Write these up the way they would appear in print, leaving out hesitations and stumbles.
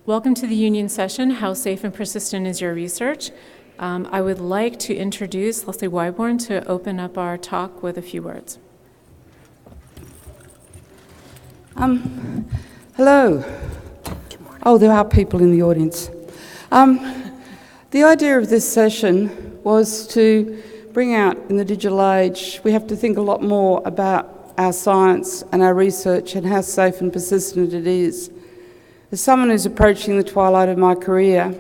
Welcome to the union session, How Safe and Persistent is Your Research? I would like to introduce Leslie Wyborn to open up our talk with a few words. Hello. Oh, there are people in the audience. The idea of this session was to bring out in the digital age, we have to think a lot more about our science and our research and how safe and persistent it is. As someone who's approaching the twilight of my career,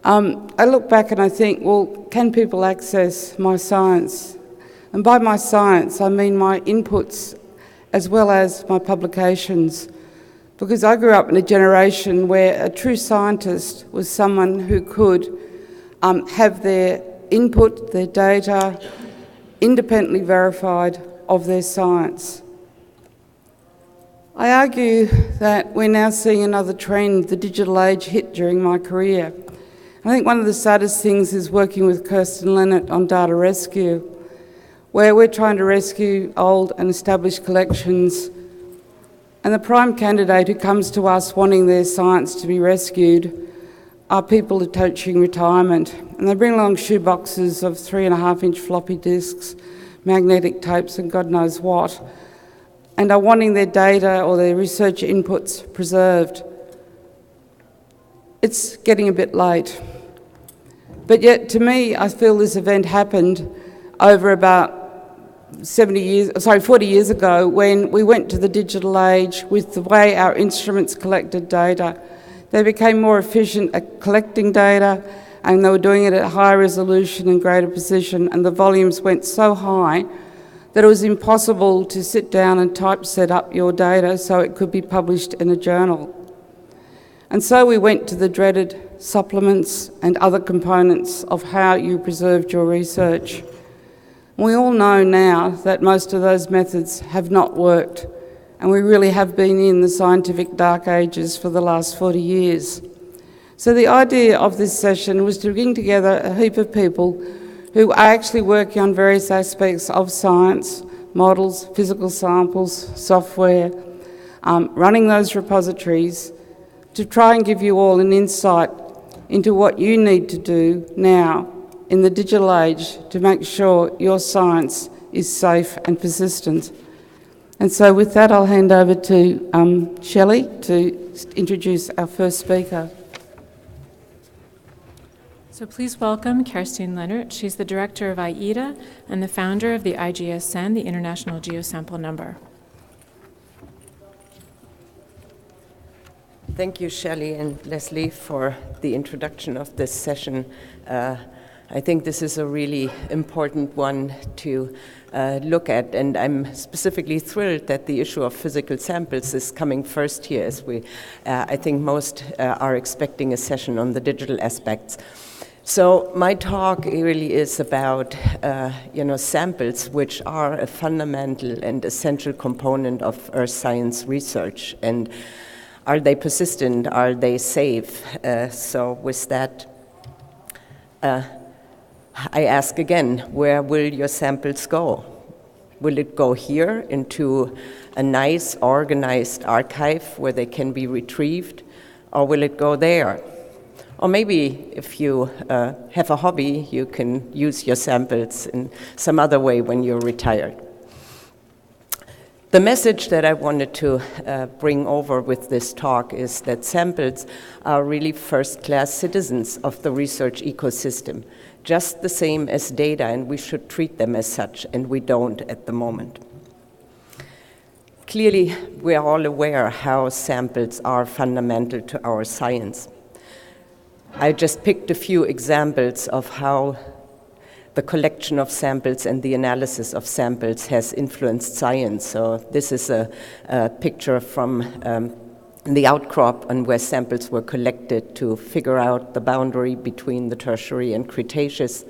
I look back and I think, well, can people access my science? And by my science, I mean my inputs as well as my publications. Because I grew up in a generation where a true scientist was someone who could have their input, their data, independently verified of their science. I argue that we're now seeing another trend the digital age hit during my career. I think one of the saddest things is working with Kerstin Lehnert on data rescue, where we're trying to rescue old and established collections, and the prime candidate who comes to us wanting their science to be rescued are people approaching retirement, and they bring along shoeboxes of 3.5-inch floppy disks, magnetic tapes and God knows what, and are wanting their data or their research inputs preserved. It's getting a bit late. But yet, to me, I feel this event happened over about 40 years ago when we went to the digital age with the way our instruments collected data. They became more efficient at collecting data, and they were doing it at higher resolution and greater precision, and the volumes went so high that it was impossible to sit down and typeset up your data so it could be published in a journal. And so we went to the dreaded supplements and other components of how you preserved your research. We all know now that most of those methods have not worked, and we really have been in the scientific dark ages for the last 40 years. So the idea of this session was to bring together a heap of people who are actually working on various aspects of science, models, physical samples, software, running those repositories, to try and give you all an insight into what you need to do now in the digital age to make sure your science is safe and persistent. And so with that, I'll hand over to Shelley to introduce our first speaker. So please welcome Kerstin Lehnert. She's the director of IETA and the founder of the IGSN, the International Geosample Number. Thank you, Shelley and Leslie, for the introduction of this session. I think this is a really important one to look at, and I'm specifically thrilled that the issue of physical samples is coming first here, as I think most are expecting a session on the digital aspects. So my talk really is about samples, which are a fundamental and essential component of earth science research. And are they persistent? Are they safe? So with that, I ask again, where will your samples go? Will it go here into a nice organized archive where they can be retrieved? Or will it go there? Or maybe if you have a hobby, you can use your samples in some other way when you're retired. The message that I wanted to bring over with this talk is that samples are really first-class citizens of the research ecosystem, just the same as data, and we should treat them as such, and we don't at the moment. Clearly, we are all aware how samples are fundamental to our science. I just picked a few examples of how the collection of samples and the analysis of samples has influenced science. So this is a picture from the outcrop and where samples were collected to figure out the boundary between the Tertiary and Cretaceous.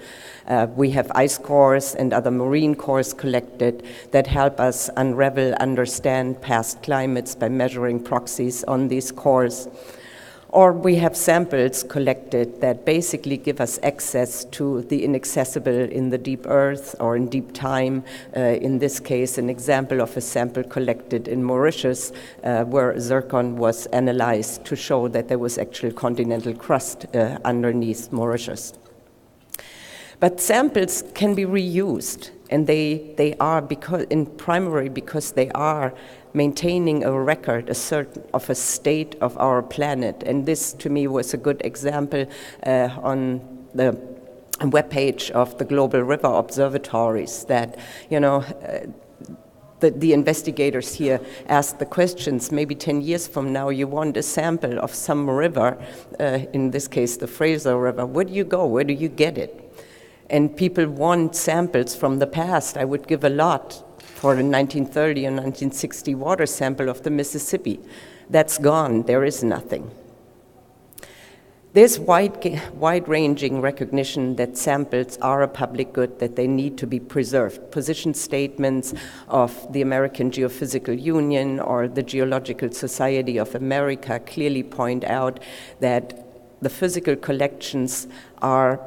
We have ice cores and other marine cores collected that help us understand past climates by measuring proxies on these cores. Or we have samples collected that basically give us access to the inaccessible in the deep earth or in deep time. In this case, an example of a sample collected in Mauritius where zircon was analyzed to show that there was actual continental crust underneath Mauritius. But samples can be reused, and they are primarily because they are maintaining a record of a state of our planet. And this, to me, was a good example on the webpage of the Global River Observatories that, the investigators here asked the questions, maybe 10 years from now, you want a sample of some river, in this case, the Fraser River. Where do you go? Where do you get it? And people want samples from the past. I would give a lot for a 1930 and 1960 water sample of the Mississippi. That's gone. There is nothing. There's wide-ranging recognition that samples are a public good, that they need to be preserved. Position statements of the American Geophysical Union or the Geological Society of America clearly point out that the physical collections are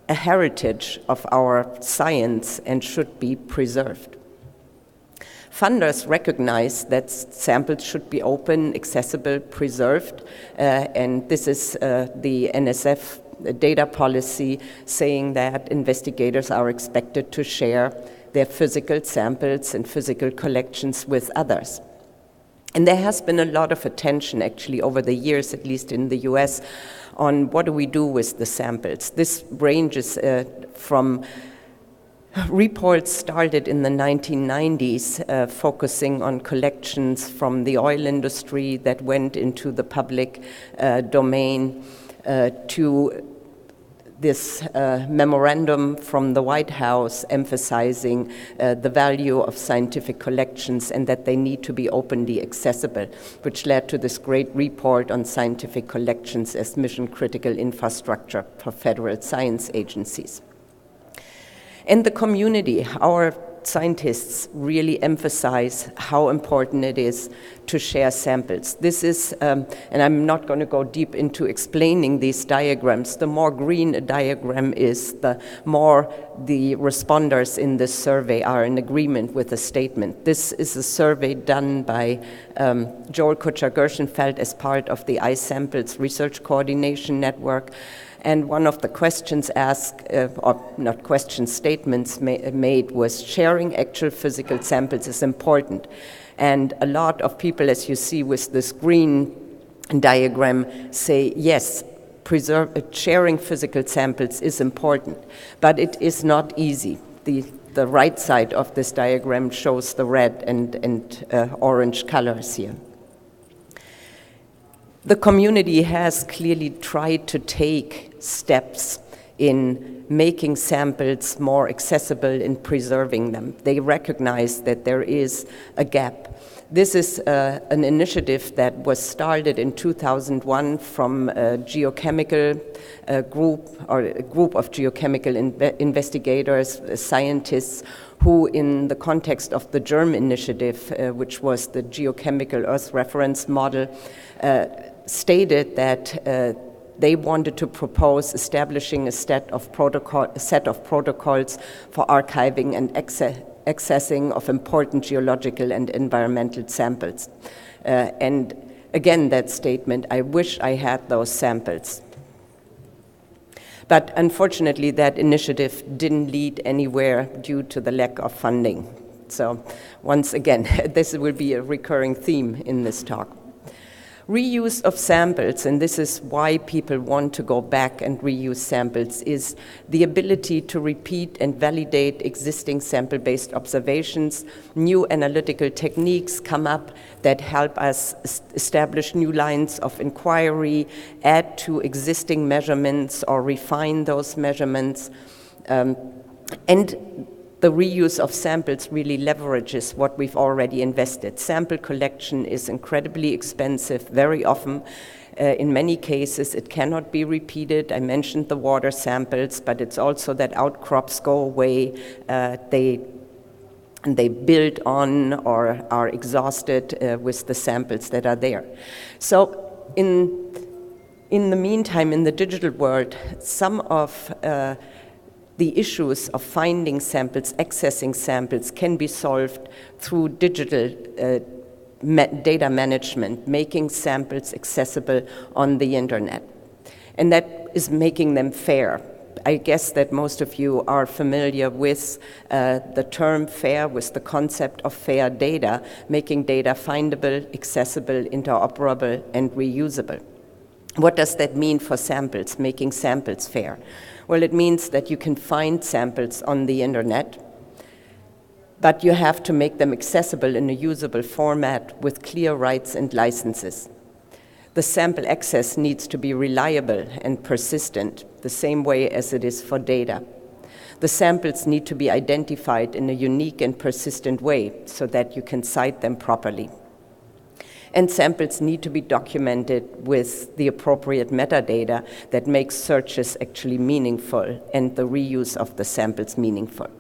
a heritage of our science and should be preserved. Funders recognize that samples should be open, accessible, preserved, and this is the NSF data policy saying that investigators are expected to share their physical samples and physical collections with others. And there has been a lot of attention actually over the years, at least in the US, on what do we do with the samples. This ranges from reports started in the 1990s focusing on collections from the oil industry that went into the public domain to this memorandum from the White House emphasizing the value of scientific collections and that they need to be openly accessible, which led to this great report on scientific collections as mission-critical infrastructure for federal science agencies. And the community, our scientists really emphasize how important it is to share samples. This is, and I'm not going to go deep into explaining these diagrams. The more green a diagram is, the more the responders in this survey are in agreement with the statement. This is a survey done by Joel Kutscher-Gershenfeld as part of the iSamples Research Coordination Network. And one of the questions asked, or not questions, statements made was sharing actual physical samples is important. And a lot of people, as you see with this green diagram, say yes, sharing physical samples is important, but it is not easy. The right side of this diagram shows the red and orange colors here. The community has clearly tried to take steps in making samples more accessible and preserving them. They recognize that there is a gap. This is an initiative that was started in 2001 from a geochemical group, or a group of geochemical investigators, scientists, who in the context of the GERM initiative, which was the Geochemical Earth Reference Model, stated that they wanted to propose establishing a set of protocols for archiving and accessing of important geological and environmental samples. And again, that statement, I wish I had those samples. But unfortunately, that initiative didn't lead anywhere due to the lack of funding. So once again, this will be a recurring theme in this talk. Reuse of samples, and this is why people want to go back and reuse samples, is the ability to repeat and validate existing sample-based observations. New analytical techniques come up that help us establish new lines of inquiry, add to existing measurements or refine those measurements. And the reuse of samples really leverages what we've already invested. Sample collection is incredibly expensive, very often. In many cases, it cannot be repeated. I mentioned the water samples, but it's also that outcrops go away. They build on or are exhausted with the samples that are there. So in the meantime, in the digital world, some of the issues of finding samples, accessing samples, can be solved through digital data management, making samples accessible on the internet. And that is making them fair. I guess that most of you are familiar with the term fair, with the concept of fair data, making data findable, accessible, interoperable, and reusable. What does that mean for samples, making samples fair? Well, it means that you can find samples on the internet, but you have to make them accessible in a usable format with clear rights and licenses. The sample access needs to be reliable and persistent, the same way as it is for data. The samples need to be identified in a unique and persistent way so that you can cite them properly. And samples need to be documented with the appropriate metadata that makes searches actually meaningful and the reuse of the samples meaningful.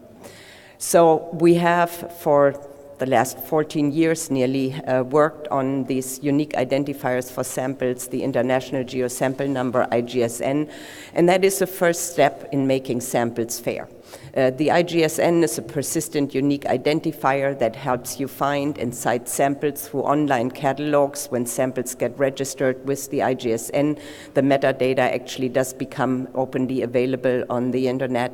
So we have, for the last 14 years nearly, worked on these unique identifiers for samples, the International Geosample Number, IGSN, and that is the first step in making samples fair. The IGSN is a persistent unique identifier that helps you find and cite samples through online catalogs. When samples get registered with the IGSN, the metadata actually does become openly available on the internet.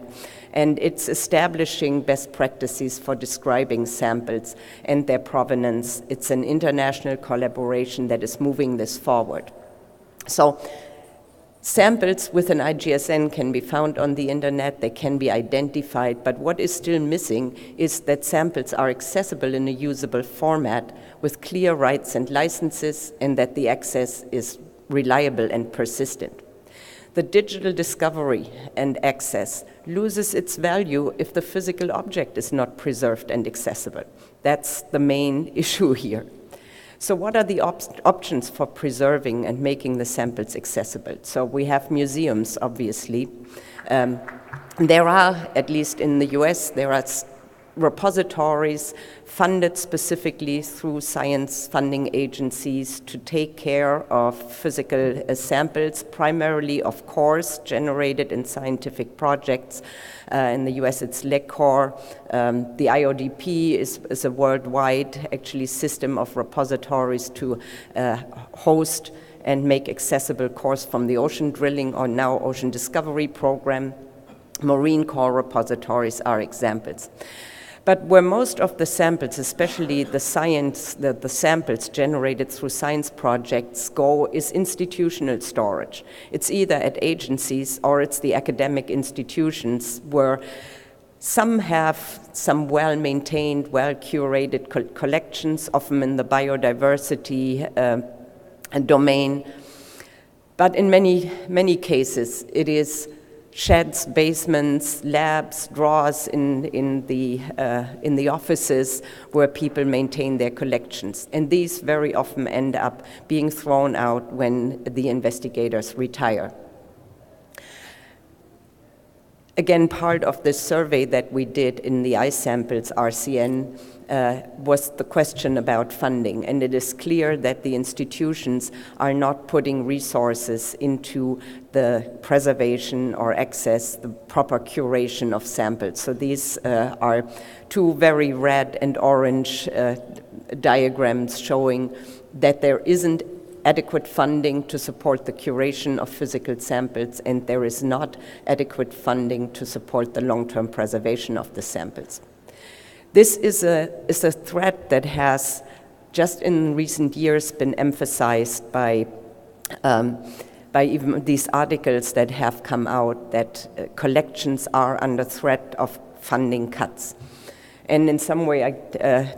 And it's establishing best practices for describing samples and their provenance. It's an international collaboration that is moving this forward. So samples with an IGSN can be found on the internet, they can be identified, but what is still missing is that samples are accessible in a usable format with clear rights and licenses, and that the access is reliable and persistent. The digital discovery and access loses its value if the physical object is not preserved and accessible. That's the main issue here. So what are the options for preserving and making the samples accessible? So we have museums, obviously. There are, at least in the US, there are repositories funded specifically through science funding agencies to take care of physical samples, primarily of cores generated in scientific projects. In the US, it's LECOR. The IODP is a worldwide, actually, system of repositories to host and make accessible cores from the ocean drilling or now ocean discovery program. Marine core repositories are examples. But where most of the samples, especially the samples generated through science projects go, is institutional storage. It's either at agencies or it's the academic institutions where some have some well-maintained, well-curated collections, often in the biodiversity domain. But in many cases, it is sheds, basements, labs, drawers in the offices where people maintain their collections. And these very often end up being thrown out when the investigators retire. Again, part of this survey that we did in the iSamples RCN was the question about funding, and it is clear that the institutions are not putting resources into the preservation or access, the proper curation of samples. So these are two very red and orange diagrams showing that there isn't adequate funding to support the curation of physical samples, and there is not adequate funding to support the long-term preservation of the samples. This is a threat that has just in recent years been emphasized by even these articles that have come out that collections are under threat of funding cuts. And in some way I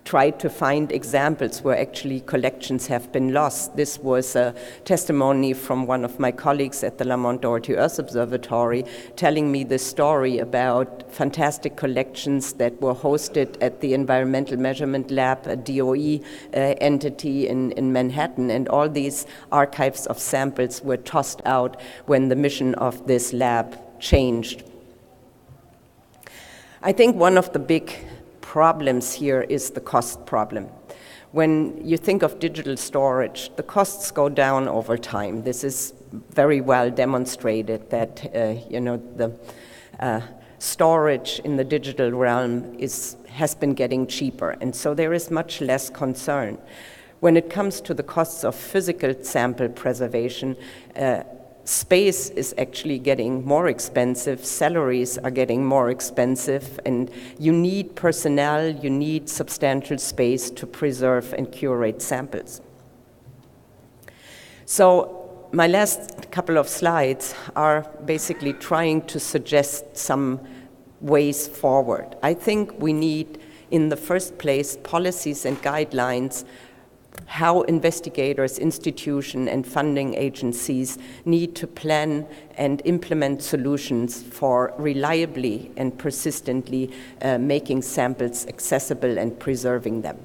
tried to find examples where actually collections have been lost. This was a testimony from one of my colleagues at the Lamont Doherty Earth Observatory telling me the story about fantastic collections that were hosted at the Environmental Measurement Lab, a DOE entity in Manhattan, and all these archives of samples were tossed out when the mission of this lab changed. I think one of the big problems here is the cost problem. When you think of digital storage, the costs go down over time. This is very well demonstrated that the storage in the digital realm has been getting cheaper, and so there is much less concern. When it comes to the costs of physical sample preservation, space is actually getting more expensive, salaries are getting more expensive, and you need personnel, you need substantial space to preserve and curate samples. So my last couple of slides are basically trying to suggest some ways forward. I think we need, in the first place, policies and guidelines how investigators, institutions, and funding agencies need to plan and implement solutions for reliably and persistently making samples accessible and preserving them.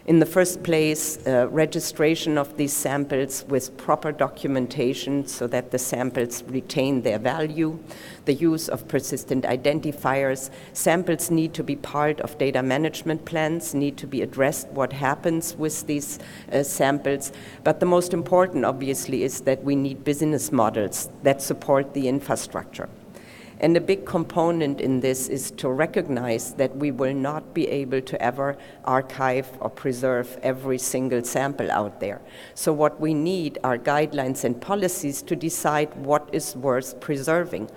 In the first place, registration of these samples with proper documentation so that the samples retain their value, the use of persistent identifiers. Samples need to be part of data management plans, need to be addressed what happens with these samples. But the most important, obviously, is that we need business models that support the infrastructure. And a big component in this is to recognize that we will not be able to ever archive or preserve every single sample out there. So what we need are guidelines and policies to decide what is worth preserving.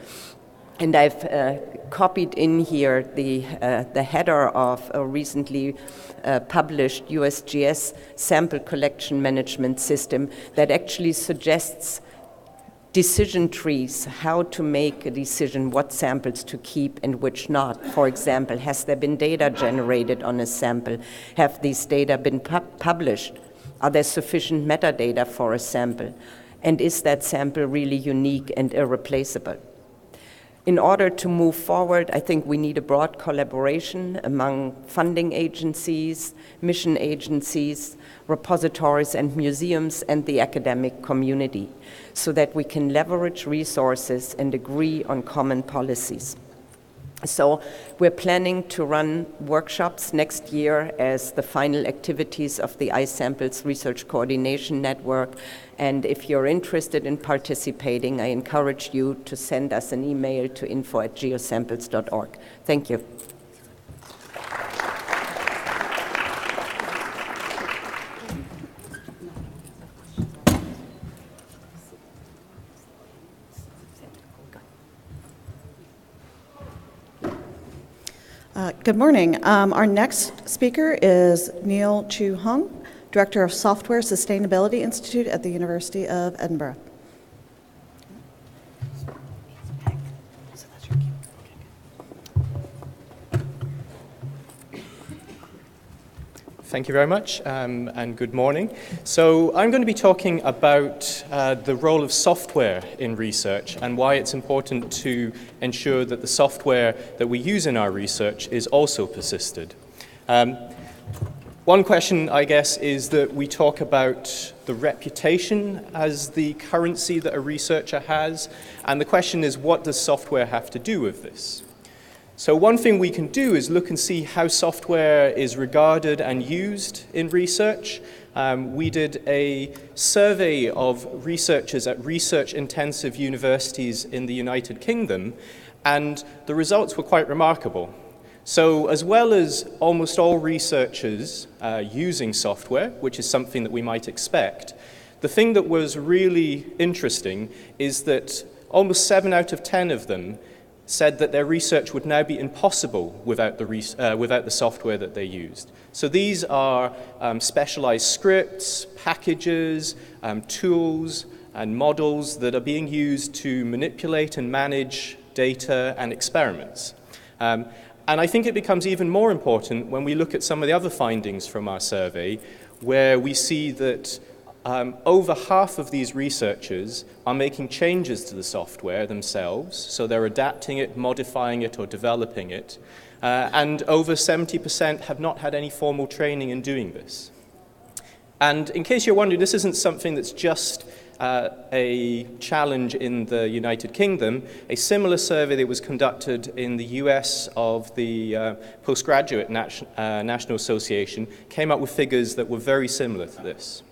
And I've copied in here the header of a recently published USGS sample collection management system that actually suggests decision trees, how to make a decision what samples to keep and which not. For example, has there been data generated on a sample? Have these data been published? Are there sufficient metadata for a sample? And is that sample really unique and irreplaceable? In order to move forward, I think we need a broad collaboration among funding agencies, mission agencies, repositories and museums, and the academic community, so that we can leverage resources and agree on common policies. So we're planning to run workshops next year as the final activities of the iSamples Research Coordination Network. And if you're interested in participating, I encourage you to send us an email to info@geosamples.org. Thank you. Good morning. Our next speaker is Neil Chue, Director of Software Sustainability Institute at the University of Edinburgh. Thank you very much, and good morning. So I'm going to be talking about the role of software in research and why it's important to ensure that the software that we use in our research is also persisted. One question, I guess, is that we talk about the reputation as the currency that a researcher has, and the question is, what does software have to do with this? So one thing we can do is look and see how software is regarded and used in research. We did a survey of researchers at research-intensive universities in the United Kingdom, and the results were quite remarkable. So as well as almost all researchers using software, which is something that we might expect, the thing that was really interesting is that almost 7 out of 10 of them said that their research would now be impossible without the software that they used. So these are specialized scripts, packages, tools, and models that are being used to manipulate and manage data and experiments. And I think it becomes even more important when we look at some of the other findings from our survey, where we see that over half of these researchers are making changes to the software themselves, so they're adapting it, modifying it, or developing it, and over 70% have not had any formal training in doing this. And in case you're wondering, this isn't something that's just a challenge in the United Kingdom. A similar survey that was conducted in the US of the Postgraduate National Association came up with figures that were very similar to this.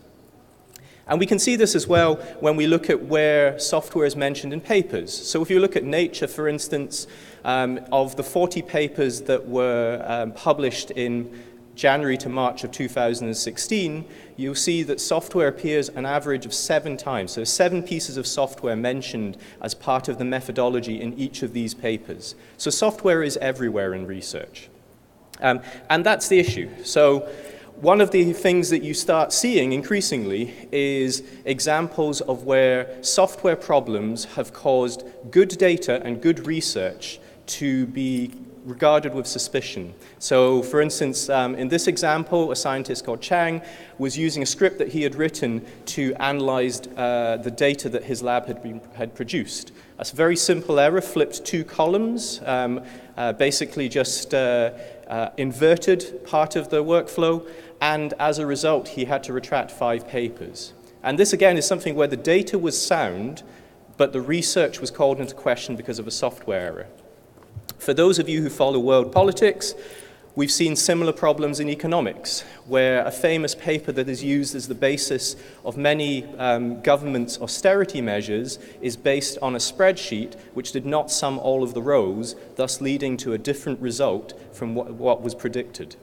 And we can see this as well when we look at where software is mentioned in papers. So if you look at Nature, for instance, of the 40 papers that were published in January to March of 2016, you'll see that software appears an average of 7 times. So 7 pieces of software mentioned as part of the methodology in each of these papers. So software is everywhere in research. And that's the issue. So one of the things that you start seeing increasingly is examples of where software problems have caused good data and good research to be regarded with suspicion. So, for instance, in this example, a scientist called Chang was using a script that he had written to analyze the data that his lab had produced. A very simple error, flipped 2 columns, basically just inverted part of the workflow, and as a result, he had to retract 5 papers. And this, again, is something where the data was sound, but the research was called into question because of a software error. For those of you who follow world politics, we've seen similar problems in economics, where a famous paper that is used as the basis of many governments' austerity measures is based on a spreadsheet which did not sum all of the rows, thus leading to a different result from what was predicted.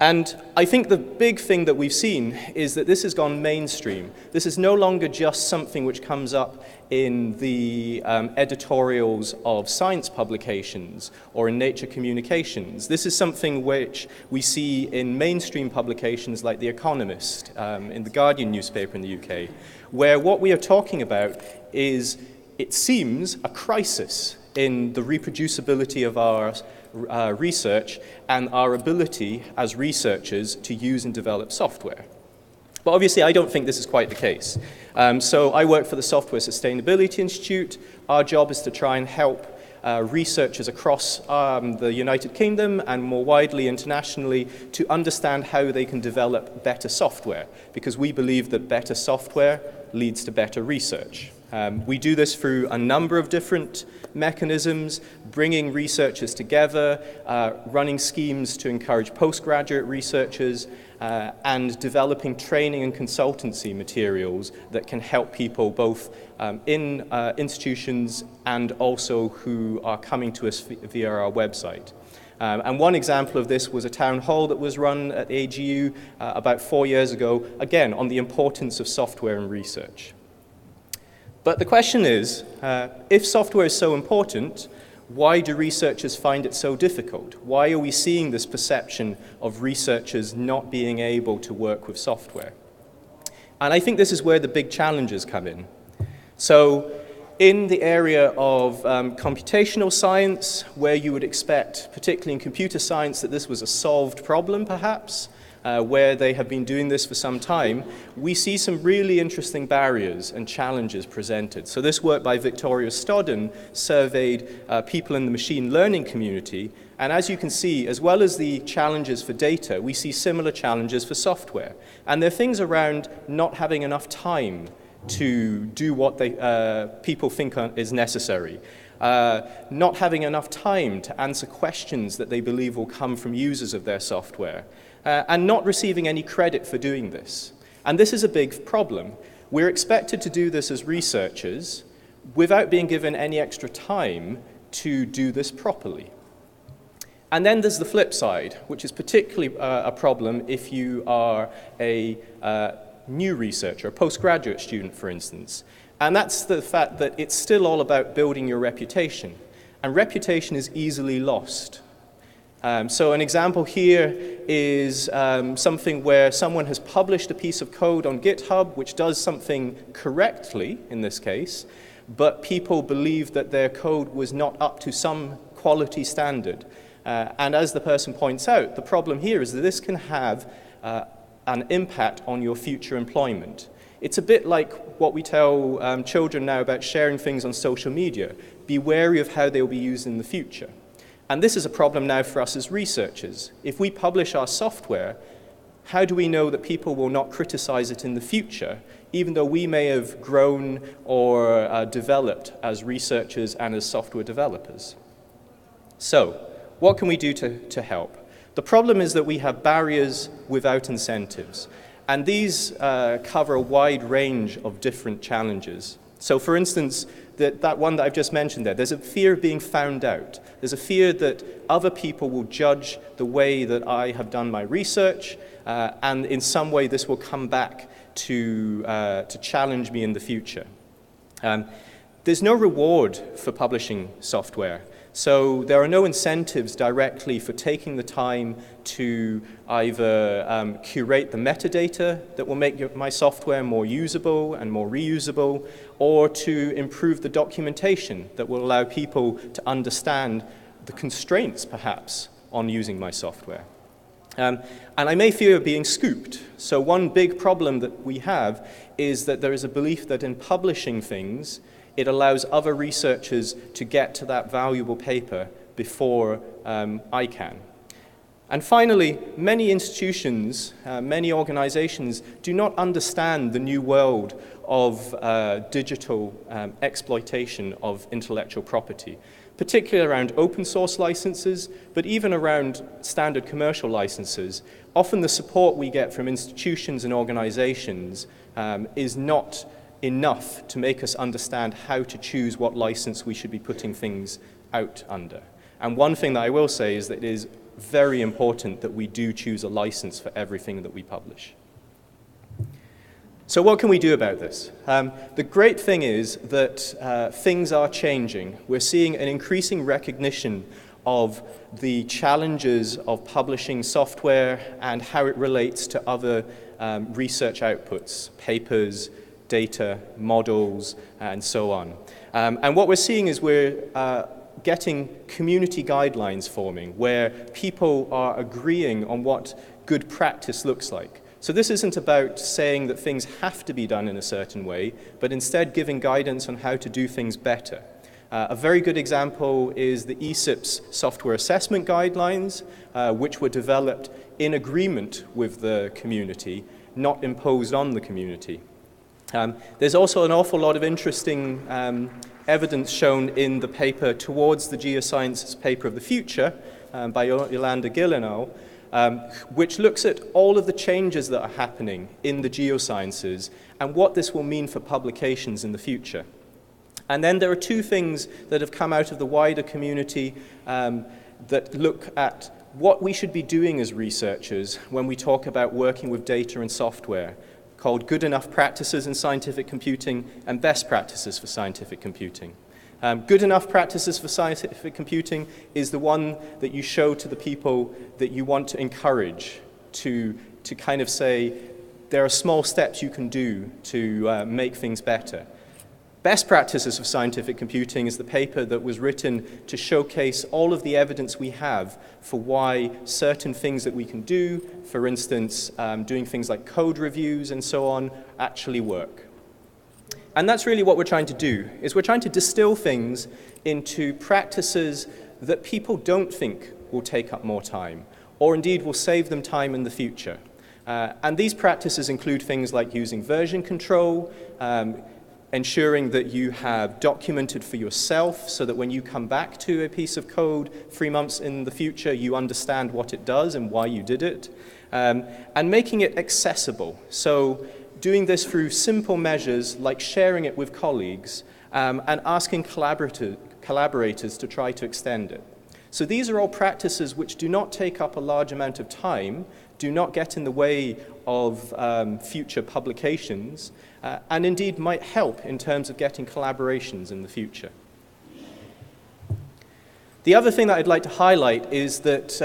And I think the big thing that we've seen is that this has gone mainstream. This is no longer just something which comes up in the editorials of science publications or in Nature Communications. This is something which we see in mainstream publications like The Economist, in the Guardian newspaper in the UK, where what we are talking about is, it seems, a crisis in the reproducibility of our research and our ability as researchers to use and develop software. But obviously, I don't think this is quite the case. So I work for the Software Sustainability Institute. Our job is to try and help researchers across the United Kingdom and more widely internationally to understand how they can develop better software, because we believe that better software leads to better research. We do this through a number of different mechanisms, bringing researchers together, running schemes to encourage postgraduate researchers, and developing training and consultancy materials that can help people both in institutions and also who are coming to us via our website. And one example of this was a town hall that was run at AGU about 4 years ago, again, on the importance of software and research. But the question is, if software is so important, why do researchers find it so difficult? Why are we seeing this perception of researchers not being able to work with software? And I think this is where the big challenges come in. So in the area of computational science, where you would expect, particularly in computer science, that this was a solved problem perhaps, where they have been doing this for some time, we see some really interesting barriers and challenges presented. So this work by Victoria Stodden surveyed people in the machine learning community, and as you can see, as well as the challenges for data, we see similar challenges for software. And there are things around not having enough time to do what people think is necessary. Not having enough time to answer questions that they believe will come from users of their software. And not receiving any credit for doing this. And this is a big problem. We're expected to do this as researchers without being given any extra time to do this properly. And then there's the flip side, which is particularly a problem if you are a new researcher, a postgraduate student, for instance. And that's the fact that it's still all about building your reputation. And reputation is easily lost. So an example here is something where someone has published a piece of code on GitHub which does something correctly, in this case, but people believe that their code was not up to some quality standard. And as the person points out, the problem here is that this can have an impact on your future employment. It's a bit like what we tell children now about sharing things on social media. Be wary of how they will be used in the future. And this is a problem now for us as researchers. If we publish our software, How do we know that people will not criticize it in the future, even though we may have grown or developed as researchers and as software developers? So, what can we do to help? The problem is that we have barriers without incentives, and these cover a wide range of different challenges. So, for instance, that one that I've just mentioned there's a fear of being found out. There's a fear that other people will judge the way that I have done my research, and in some way this will come back to challenge me in the future. There's no reward for publishing software. So there are no incentives directly for taking the time to either curate the metadata that will make my software more usable and more reusable, or to improve the documentation that will allow people to understand the constraints, perhaps, on using my software. And I may fear being scooped. So one big problem that we have is that there is a belief that in publishing things, it allows other researchers to get to that valuable paper before I can. And finally, many institutions, many organizations do not understand the new world of digital exploitation of intellectual property, particularly around open source licenses, but even around standard commercial licenses. Often the support we get from institutions and organizations is not enough to make us understand how to choose what license we should be putting things out under. And one thing that I will say is that it is very important that we do choose a license for everything that we publish. So what can we do about this? The great thing is that things are changing. We're seeing an increasing recognition of the challenges of publishing software and how it relates to other research outputs, papers, data, models, and so on. And what we're seeing is we're getting community guidelines forming where people are agreeing on what good practice looks like. So this isn't about saying that things have to be done in a certain way, but instead giving guidance on how to do things better. A very good example is the ESIP's software assessment guidelines, which were developed in agreement with the community, not imposed on the community. There's also an awful lot of interesting evidence shown in the paper Towards the Geosciences Paper of the Future by Yolanda Gillenau, which looks at all of the changes that are happening in the geosciences and what this will mean for publications in the future. And then there are two things that have come out of the wider community that look at what we should be doing as researchers when we talk about working with data and software, called Good Enough Practices in Scientific Computing and Best Practices for Scientific Computing. Good Enough Practices for Scientific Computing is the one that you show to the people that you want to encourage to kind of say, there are small steps you can do to make things better. Best Practices for Scientific Computing is the paper that was written to showcase all of the evidence we have for why certain things that we can do, for instance, doing things like code reviews and so on, actually work. And that's really what we're trying to do, is we're trying to distill things into practices that people don't think will take up more time, or indeed will save them time in the future. And these practices include things like using version control, ensuring that you have documented for yourself so that when you come back to a piece of code 3 months in the future, you understand what it does and why you did it, and making it accessible. So doing this through simple measures like sharing it with colleagues and asking collaborators to try to extend it. So these are all practices which do not take up a large amount of time, do not get in the way of future publications, and indeed might help in terms of getting collaborations in the future. The other thing that I'd like to highlight is that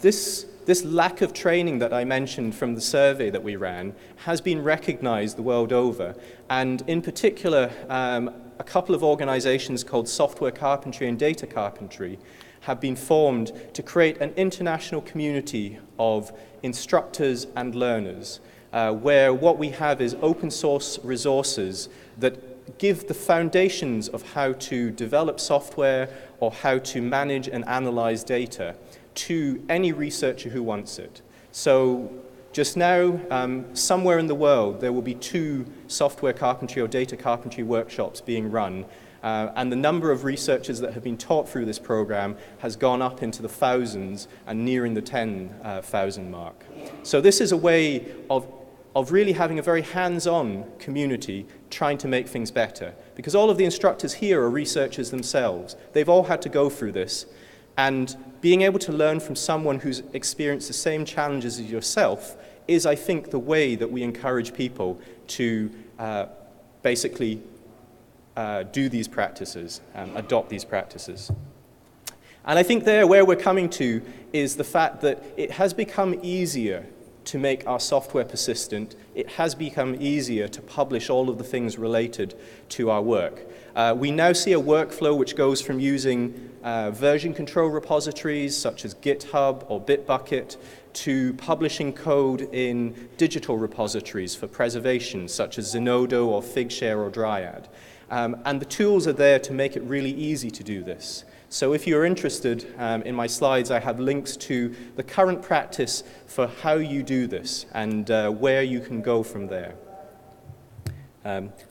this lack of training that I mentioned from the survey that we ran has been recognized the world over, and in particular, a couple of organizations called Software Carpentry and Data Carpentry have been formed to create an international community of instructors and learners, where what we have is open source resources that give the foundations of how to develop software or how to manage and analyze data to any researcher who wants it. So Just now, somewhere in the world, there will be 2 software carpentry or data carpentry workshops being run, and the number of researchers that have been taught through this program has gone up into the thousands and nearing the 10,000 mark. So this is a way of really having a very hands-on community trying to make things better, because all of the instructors here are researchers themselves. They've all had to go through this, and being able to learn from someone who's experienced the same challenges as yourself is, I think, the way that we encourage people to basically do these practices, adopt these practices. And I think where we're coming to is the fact that it has become easier to make our software persistent. It has become easier to publish all of the things related to our work. We now see a workflow which goes from using version control repositories such as GitHub or Bitbucket to publishing code in digital repositories for preservation such as Zenodo or Figshare or Dryad. And the tools are there to make it really easy to do this. So if you're interested, in my slides I have links to the current practice for how you do this and where you can go from there.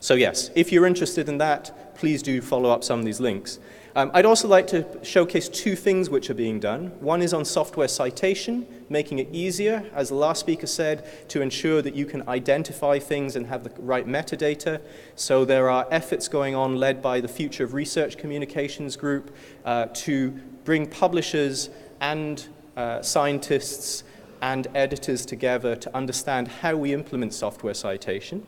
So yes, if you're interested in that, please do follow up some of these links. I'd also like to showcase 2 things which are being done. One is on software citation, making it easier, as the last speaker said, to ensure that you can identify things and have the right metadata. So there are efforts going on led by the Future of Research Communications group to bring publishers and scientists and editors together to understand how we implement software citation.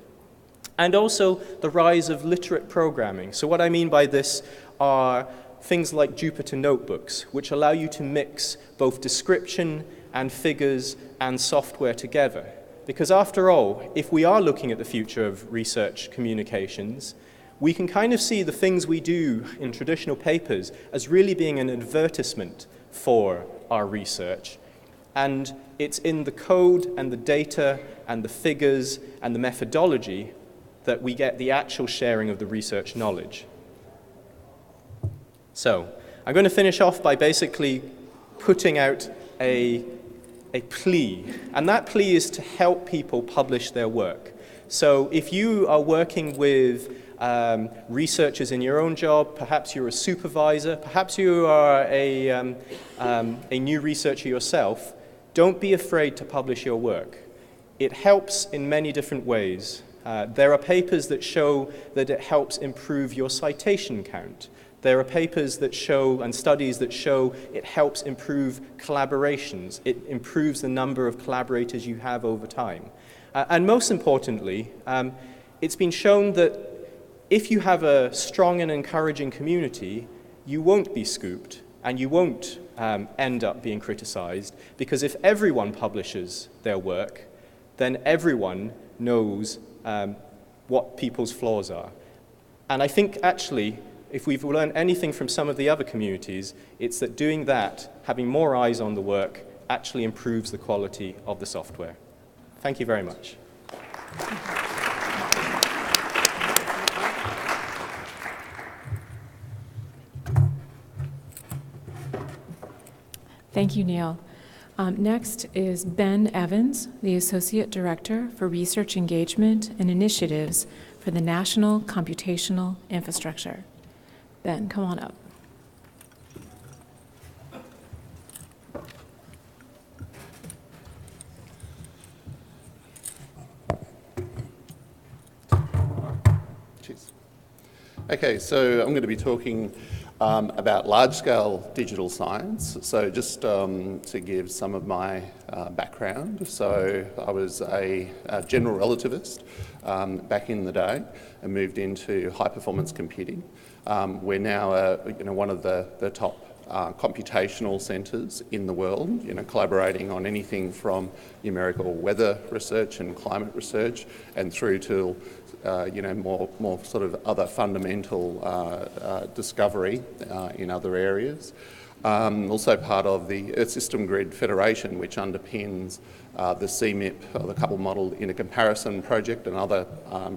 And also the rise of literate programming. So what I mean by this are things like Jupyter notebooks, which allow you to mix both description and figures and software together. Because after all, if we are looking at the future of research communications, we can kind of see the things we do in traditional papers as really being an advertisement for our research. And it's in the code and the data and the figures and the methodology that we get the actual sharing of the research knowledge. So, I'm going to finish off by basically putting out a plea, and that plea is to help people publish their work. So if you are working with researchers in your own job, perhaps you're a supervisor, perhaps you are a new researcher yourself, don't be afraid to publish your work. It helps in many different ways. There are papers that show that it helps improve your citation count. There are papers that show, and studies that show, it helps improve collaborations. It improves the number of collaborators you have over time. And most importantly, it's been shown that if you have a strong and encouraging community, you won't be scooped and you won't end up being criticized, because if everyone publishes their work, then everyone knows what people's flaws are. And I think actually, if we've learned anything from some of the other communities, it's that doing that, having more eyes on the work, actually improves the quality of the software. Thank you very much. Thank you, Neil. Next is Ben Evans, the Associate Director for Research Engagement and Initiatives for the National Computational Infrastructure. Ben, come on up. Cheers. Okay, so I'm going to be talking about large-scale digital science. So just to give some of my background. So I was a general relativist back in the day and moved into high-performance computing. We're now one of the top computational centres in the world, collaborating on anything from numerical weather research and climate research and through to more sort of other fundamental discovery in other areas. Also part of the Earth System Grid Federation, which underpins the CMIP, or the Coupled Model Intercomparison project, and other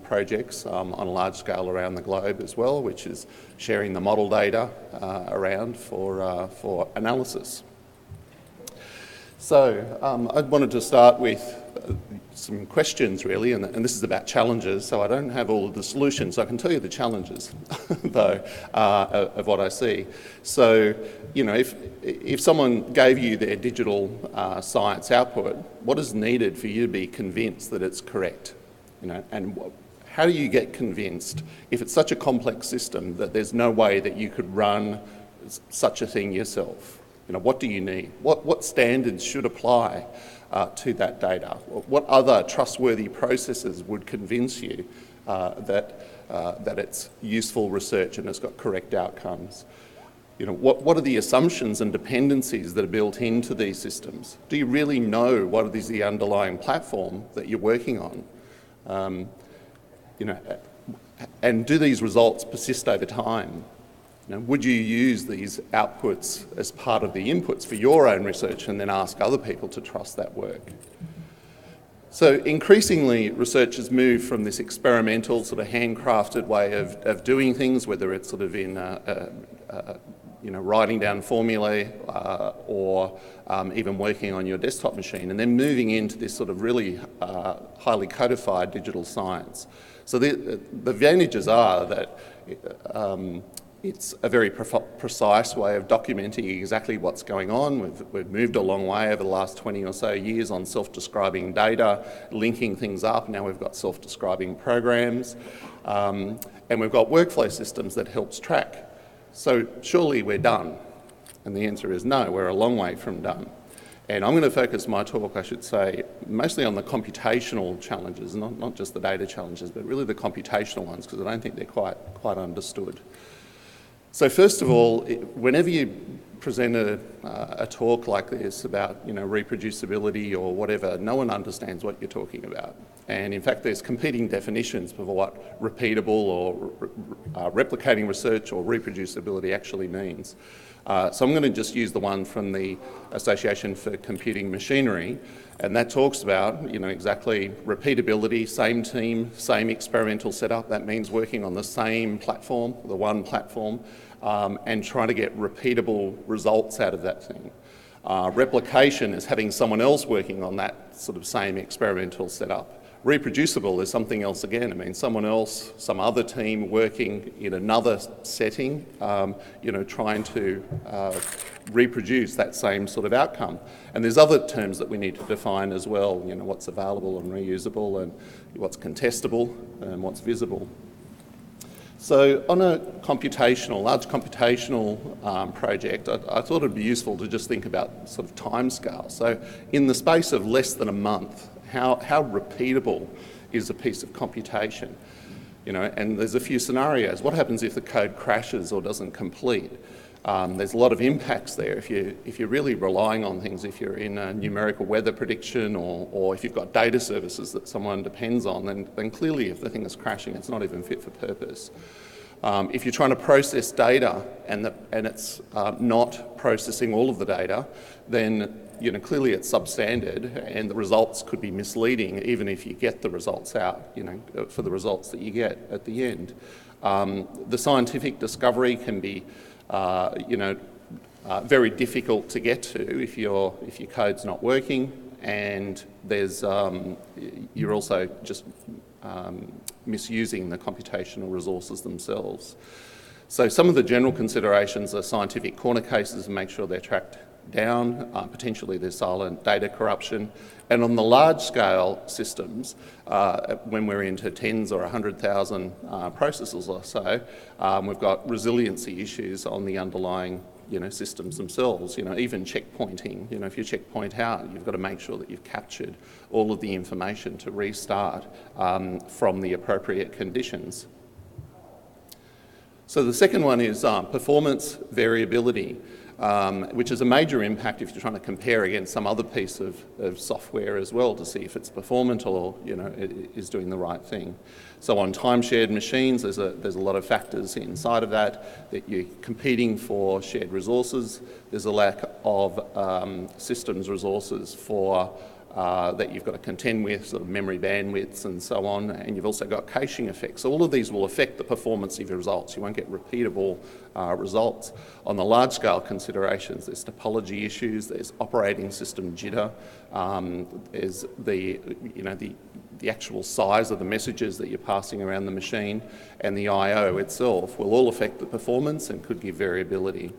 projects on a large scale around the globe as well, which is sharing the model data around for analysis. So I wanted to start with some questions really, and this is about challenges, so I don't have all of the solutions. I can tell you the challenges, though, of what I see. So, if someone gave you their digital science output, what is needed for you to be convinced that it's correct? And how do you get convinced if it's such a complex system that there's no way that you could run such a thing yourself? What do you need? What standards should apply to that data? What other trustworthy processes would convince you that it's useful research and it's got correct outcomes? What are the assumptions and dependencies that are built into these systems? Do you really know what is the underlying platform that you're working on? And do these results persist over time? Would you use these outputs as part of the inputs for your own research and then ask other people to trust that work? So increasingly, researchers move from this experimental sort of handcrafted way of doing things, whether it's sort of in writing down formulae or even working on your desktop machine, and then moving into this sort of really highly codified digital science. So the advantages are that it's a very precise way of documenting exactly what's going on. We've moved a long way over the last 20 or so years on self-describing data, linking things up. Now we've got self-describing programs, and we've got workflow systems that helps track. So surely we're done? And the answer is no, we're a long way from done. And I'm going to focus my talk, I should say, mostly on the computational challenges, not just the data challenges, but really the computational ones, because I don't think they're quite understood. So first of all, whenever you present a talk like this about reproducibility or whatever, no one understands what you're talking about. And in fact, there's competing definitions for what repeatable or replicating research or reproducibility actually means. So I'm going to just use the one from the Association for Computing Machinery, and that talks about exactly repeatability, same team, same experimental setup. That means working on the same platform, the one platform, and trying to get repeatable results out of that thing. Replication is having someone else working on that sort of same experimental setup. Reproducible is something else again. I mean, someone else, some other team working in another setting, trying to reproduce that same sort of outcome. And there's other terms that we need to define as well, what's available and reusable, and what's contestable and what's visible. So on a large computational project, I thought it'd be useful to just think about sort of timescale. So in the space of less than a month, how repeatable is a piece of computation? And there's a few scenarios. What happens if the code crashes or doesn't complete? There's a lot of impacts there. If you're really relying on things, if you're in a numerical weather prediction or if you've got data services that someone depends on, then clearly if the thing is crashing, it's not even fit for purpose. If you're trying to process data and it's not processing all of the data, then clearly it's substandard and the results could be misleading even if you get the results out, for the results that you get at the end. The scientific discovery can be very difficult to get to if your code's not working, and you're also just misusing the computational resources themselves. So some of the general considerations are scientific corner cases and make sure they're tracked down. Potentially there's silent data corruption. And on the large scale systems, when we're into tens or 100,000 processes or so, we've got resiliency issues on the underlying systems themselves. Even checkpointing, if you checkpoint out, you've got to make sure that you've captured all of the information to restart from the appropriate conditions. So the second one is performance variability, which is a major impact if you're trying to compare against some other piece of software as well to see if it's performant or it is doing the right thing. So on time-shared machines, there's a lot of factors inside of that you're competing for shared resources. There's a lack of systems resources for that you've got to contend with, sort of memory bandwidths and so on, and you've also got caching effects. So all of these will affect the performance of your results. You won't get repeatable results. On the large-scale considerations, there's topology issues, there's operating system jitter, there's the actual size of the messages that you're passing around the machine, and the I/O itself will all affect the performance and could give variability.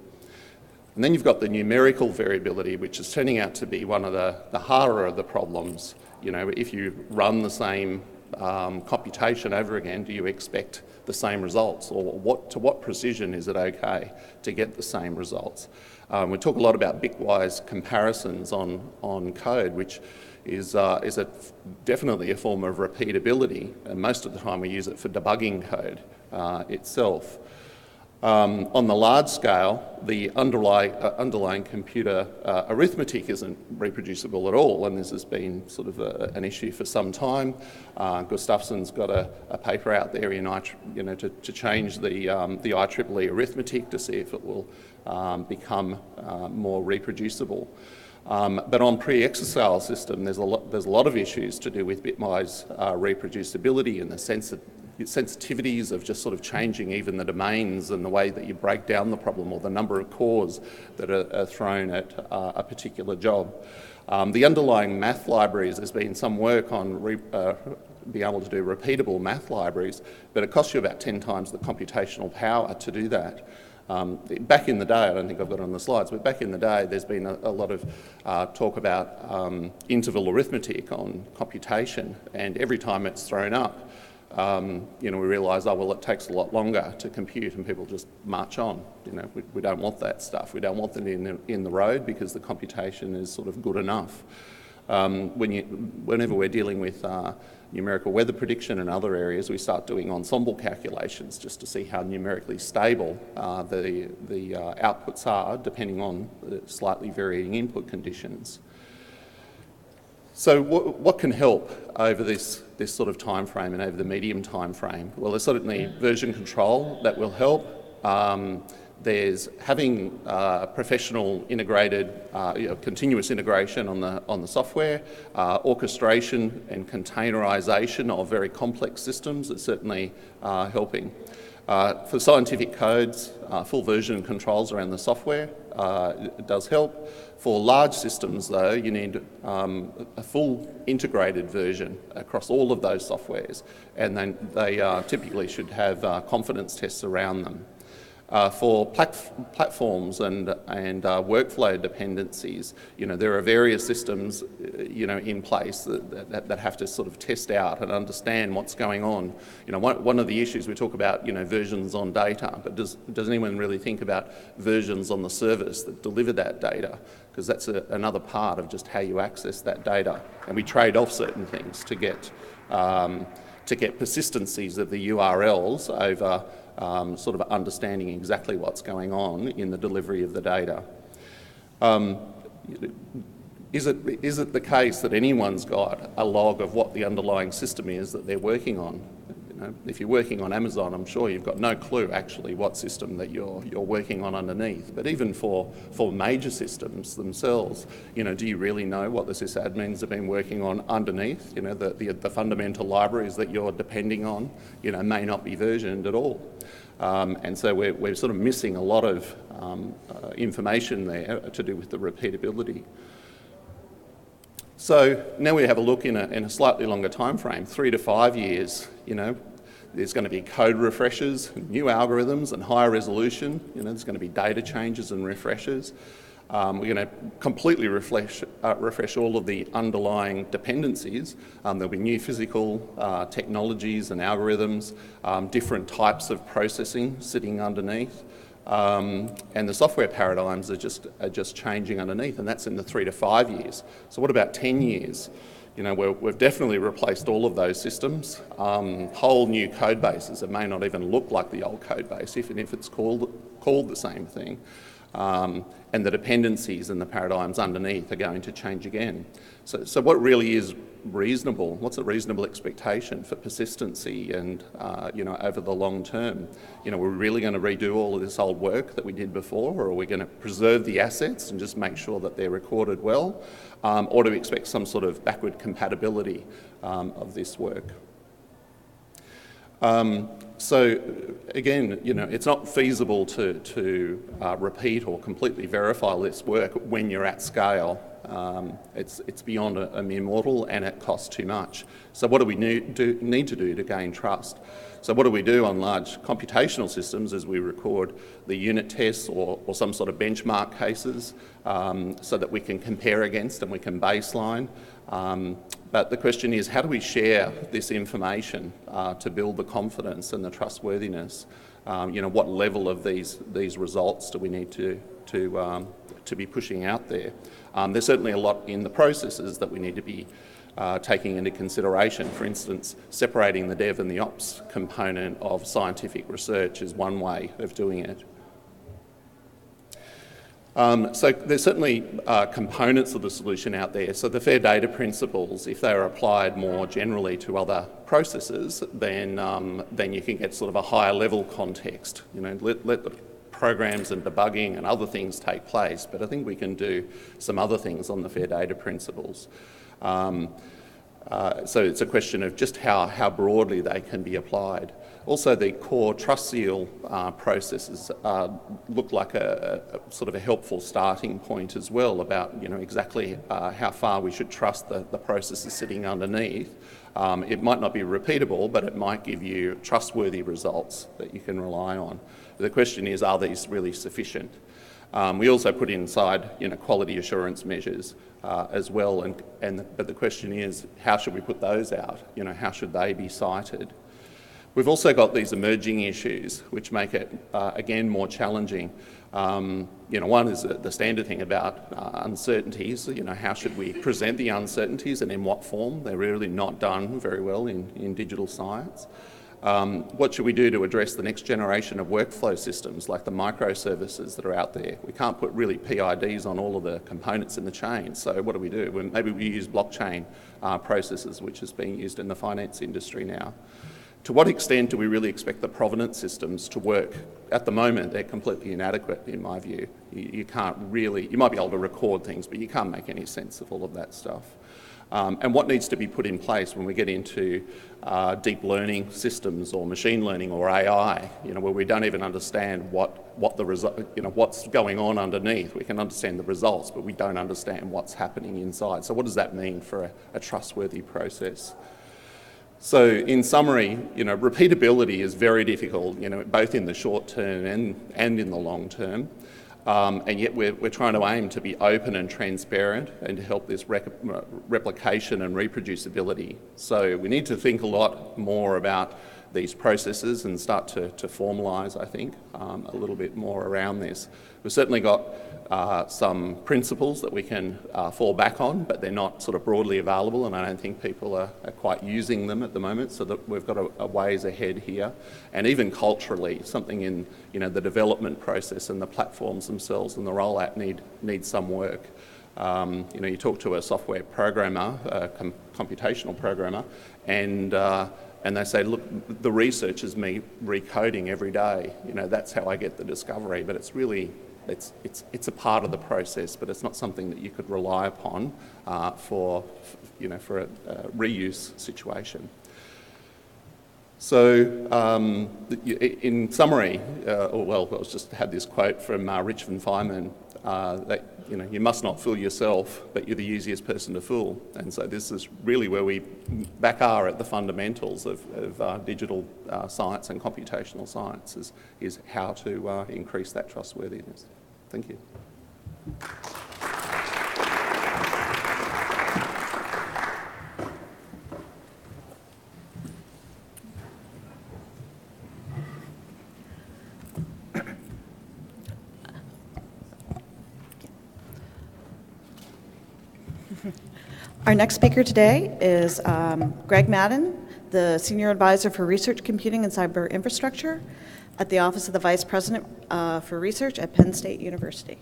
And then you've got the numerical variability, which is turning out to be one of the harder of the problems. You know, if you run the same computation over again, do you expect the same results? Or to what precision is it okay to get the same results? We talk a lot about bitwise comparisons on code, which is definitely a form of repeatability, and most of the time we use it for debugging code itself. On the large scale, the underlying computer arithmetic isn't reproducible at all, and this has been sort of an issue for some time. Gustafson's got a paper out there to change the IEEE arithmetic to see if it will become more reproducible. But on pre-exascale system, there's a lot of issues to do with bitwise reproducibility and the sensitivities of just sort of changing even the domains and the way that you break down the problem, or the number of cores that are thrown at a particular job. The underlying math libraries, there's been some work on being able to do repeatable math libraries, but it costs you about 10 times the computational power to do that. Back in the day, I don't think I've got it on the slides, but back in the day there's been a lot of talk about interval arithmetic on computation, and every time it's thrown up, we realise, it takes a lot longer to compute, and people just march on. We don't want that stuff. We don't want them in the road because the computation is sort of good enough. Whenever we're dealing with numerical weather prediction and other areas, we start doing ensemble calculations just to see how numerically stable the outputs are, depending on the slightly varying input conditions. So what can help over this sort of time frame and over the medium time frame? Well, there's certainly version control that will help. There's having professional integrated, continuous integration on the software, orchestration and containerization of very complex systems is certainly helping. For scientific codes, full version controls around the software it does help. For large systems, though, you need a full integrated version across all of those softwares, and then they typically should have confidence tests around them. For platforms and workflow dependencies, there are various systems, in place that have to sort of test out and understand what's going on. One of the issues we talk about, versions on data, but does anyone really think about versions on the service that deliver that data? Because that's another part of just how you access that data, and we trade off certain things to get persistencies of the URLs over sort of understanding exactly what's going on in the delivery of the data. Is it the case that anyone's got a log of what the underlying system is that they're working on? If you're working on Amazon, I'm sure you've got no clue actually what system that you're working on underneath. But even for major systems themselves, do you really know what the sysadmins have been working on underneath? The fundamental libraries that you're depending on, may not be versioned at all. And so we're sort of missing a lot of information there to do with the repeatability. So now we have a look in a slightly longer time frame, 3 to 5 years. There's going to be code refreshes, new algorithms and higher resolution. There's going to be data changes and refreshes. We're going to completely refresh all of the underlying dependencies. There'll be new physical technologies and algorithms, different types of processing sitting underneath. And the software paradigms are just changing underneath, and that's in the 3 to 5 years. So what about 10 years? We've definitely replaced all of those systems. Whole new code bases that may not even look like the old code base, even if it's called the same thing. And the dependencies and the paradigms underneath are going to change again. So what really is reasonable? What's a reasonable expectation for persistency and, over the long term? We're really going to redo all of this old work that we did before, or are we going to preserve the assets and just make sure that they're recorded well? Or do we expect some sort of backward compatibility of this work? So again, it's not feasible to repeat or completely verify this work when you're at scale. It's beyond a mere mortal, and it costs too much. So what do we need to do to gain trust? So what do we do on large computational systems is we record the unit tests or some sort of benchmark cases so that we can compare against and we can baseline. But the question is, how do we share this information to build the confidence and the trustworthiness? What level of these results do we need to be pushing out there? There's certainly a lot in the processes that we need to be taking into consideration. For instance, separating the dev and the ops component of scientific research is one way of doing it. So there's certainly components of the solution out there. So the fair data principles, if they are applied more generally to other processes, then you can get sort of a higher level context. Let the programs and debugging and other things take place, but I think we can do some other things on the fair data principles. So it's a question of just how broadly they can be applied. Also, the core trust seal processes look like a sort of a helpful starting point as well about exactly how far we should trust the processes sitting underneath. It might not be repeatable, but it might give you trustworthy results that you can rely on. The question is, are these really sufficient? We also put inside quality assurance measures as well, but the question is, how should we put those out? How should they be cited? We've also got these emerging issues which make it, again, more challenging. One is the standard thing about uncertainties. How should we present the uncertainties and in what form? They're really not done very well in digital science. What should we do to address the next generation of workflow systems like the microservices that are out there? We can't put really PIDs on all of the components in the chain, so what do we do? Well, maybe we use blockchain processes, which is being used in the finance industry now. To what extent do we really expect the provenance systems to work? At the moment, they're completely inadequate, in my view. You can't really, you might be able to record things, but you can't make any sense of all of that stuff. And what needs to be put in place when we get into deep learning systems or machine learning or AI, where we don't even understand what the result, what's going on underneath. We can understand the results, but we don't understand what's happening inside. So what does that mean for a trustworthy process? So in summary, repeatability is very difficult, both in the short term and in the long term. And yet we're trying to aim to be open and transparent and to help this replication and reproducibility. So we need to think a lot more about these processes and start to formalise, I think, a little bit more around this. We've certainly got some principles that we can fall back on, but they're not sort of broadly available, and I don't think people are quite using them at the moment, so that we've got a ways ahead here. And even culturally, something in the development process and the platforms themselves and the rollout need some work. You talk to a software programmer, a computational programmer, and they say, look, the research is me recoding every day. That's how I get the discovery, but it's really, it's a part of the process, but it's not something that you could rely upon for a reuse situation. So, in summary, I just had this quote from Rich van Feynman that you must not fool yourself, but you're the easiest person to fool. And so this is really where we back are at the fundamentals of digital science and computational science is how to increase that trustworthiness. Thank you. Our next speaker today is Greg Madden, the Senior Advisor for Research, Computing, and Cyber Infrastructure at the Office of the Vice President for Research at Penn State University.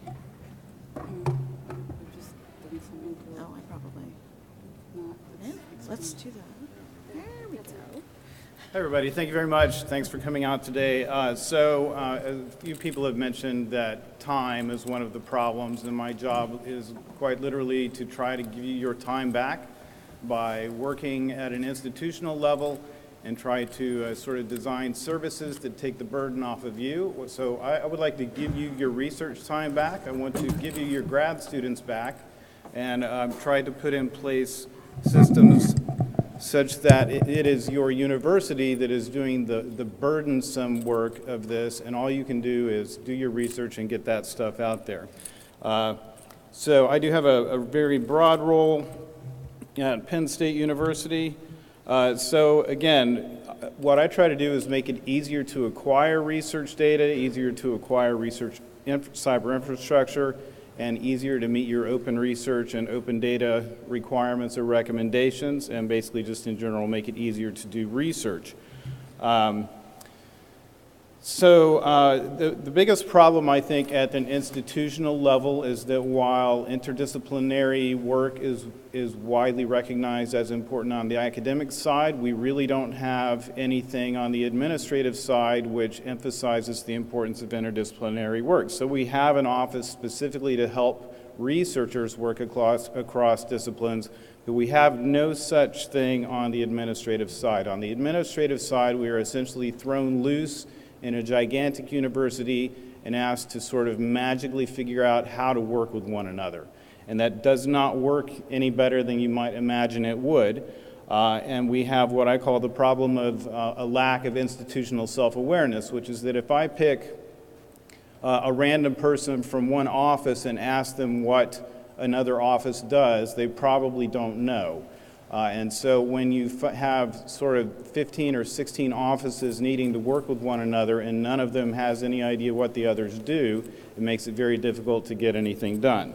let's do that. There we go. Hi, everybody. Thank you very much. Thanks for coming out today. A few people have mentioned that time is one of the problems, and my job is quite literally to try to give you your time back by working at an institutional level and try to sort of design services that take the burden off of you. So I would like to give you your research time back. I want to give you your grad students back, and try to put in place systems such that it is your university that is doing the burdensome work of this, and all you can do is do your research and get that stuff out there. So I do have a very broad role at Penn State University. So again, what I try to do is make it easier to acquire research data, easier to acquire research cyber infrastructure, and easier to meet your open research and open data requirements or recommendations, and basically just in general make it easier to do research. The biggest problem, I think, at an institutional level is that while interdisciplinary work is widely recognized as important on the academic side, we really don't have anything on the administrative side which emphasizes the importance of interdisciplinary work. So we have an office specifically to help researchers work across disciplines, but we have no such thing on the administrative side. On the administrative side, we are essentially thrown loose in a gigantic university and asked to sort of magically figure out how to work with one another. And that does not work any better than you might imagine it would. And we have what I call the problem of a lack of institutional self-awareness, which is that if I pick a random person from one office and ask them what another office does, they probably don't know. And so when you have sort of 15 or 16 offices needing to work with one another and none of them has any idea what the others do, it makes it very difficult to get anything done.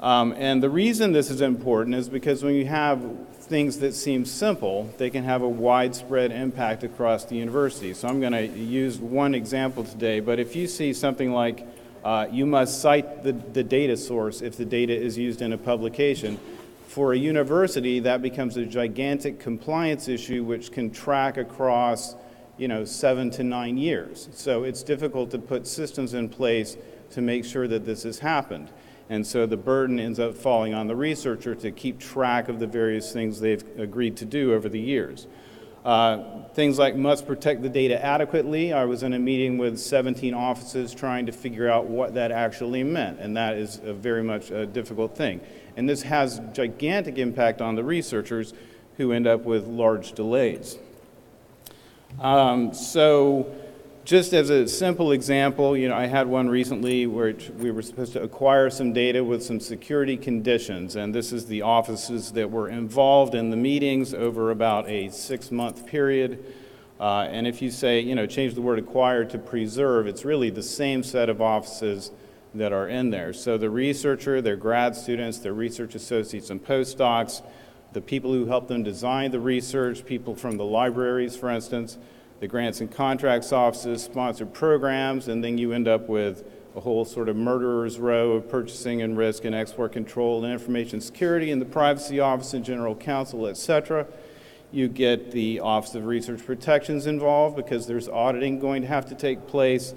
And the reason this is important is because when you have things that seem simple, they can have a widespread impact across the university. So I'm going to use one example today, but if you see something like you must cite the data source if the data is used in a publication, for a university, that becomes a gigantic compliance issue which can track across, 7 to 9 years. So it's difficult to put systems in place to make sure that this has happened. And so the burden ends up falling on the researcher to keep track of the various things they've agreed to do over the years. Things like must protect the data adequately. I was in a meeting with 17 offices trying to figure out what that actually meant, and that is very much a difficult thing. And this has gigantic impact on the researchers who end up with large delays. So just as a simple example, I had one recently where we were supposed to acquire some data with some security conditions, and this is the offices that were involved in the meetings over about a 6-month period. And if you say, change the word acquire to preserve, it's really the same set of offices that are in there. So the researcher, their grad students, their research associates and postdocs, the people who help them design the research, people from the libraries, for instance, the grants and contracts offices, sponsored programs, and then you end up with a whole sort of murderer's row of purchasing and risk and export control and information security and the privacy office and general counsel, etc. You get the Office of Research Protections involved because there's auditing going to have to take place.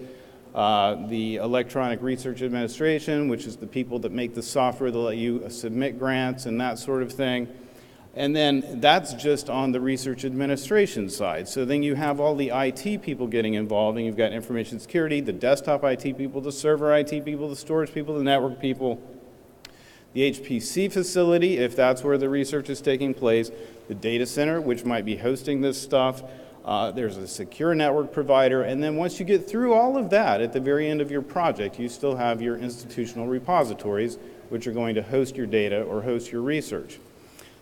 The Electronic Research Administration, which is the people that make the software that let you submit grants and that sort of thing. And then that's just on the research administration side. So then you have all the IT people getting involved, and you've got information security, the desktop IT people, the server IT people, the storage people, the network people, the HPC facility, if that's where the research is taking place, the data center, which might be hosting this stuff. There's a secure network provider, and then once you get through all of that, at the very end of your project, you still have your institutional repositories, which are going to host your data or host your research.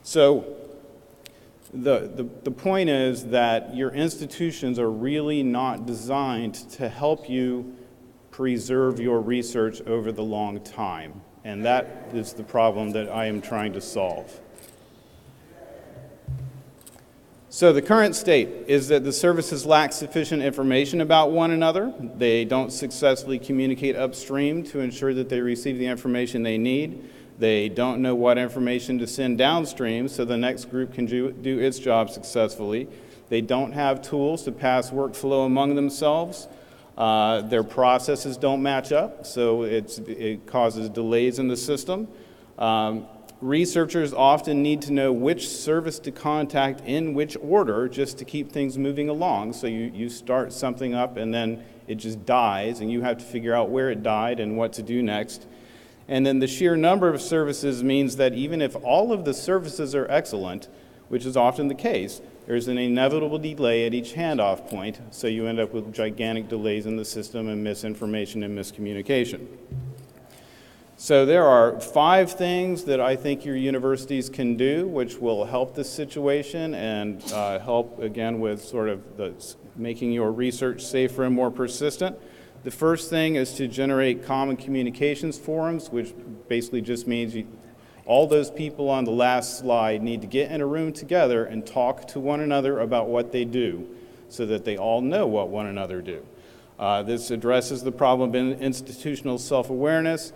So the point is that your institutions are really not designed to help you preserve your research over the long time, and that is the problem that I am trying to solve. So the current state is that the services lack sufficient information about one another. They don't successfully communicate upstream to ensure that they receive the information they need. They don't know what information to send downstream so the next group can do its job successfully. They don't have tools to pass workflow among themselves. Their processes don't match up, so it causes delays in the system. Researchers often need to know which service to contact in which order just to keep things moving along. So you start something up and then it just dies, and you have to figure out where it died and what to do next. And then the sheer number of services means that even if all of the services are excellent, which is often the case, there's an inevitable delay at each handoff point, so you end up with gigantic delays in the system and misinformation and miscommunication. So there are 5 things that I think your universities can do which will help this situation and help, again, with sort of making your research safer and more persistent. The first thing is to generate common communications forums, which basically just means all those people on the last slide need to get in a room together and talk to one another about what they do so that they all know what one another do. This addresses the problem of institutional self-awareness.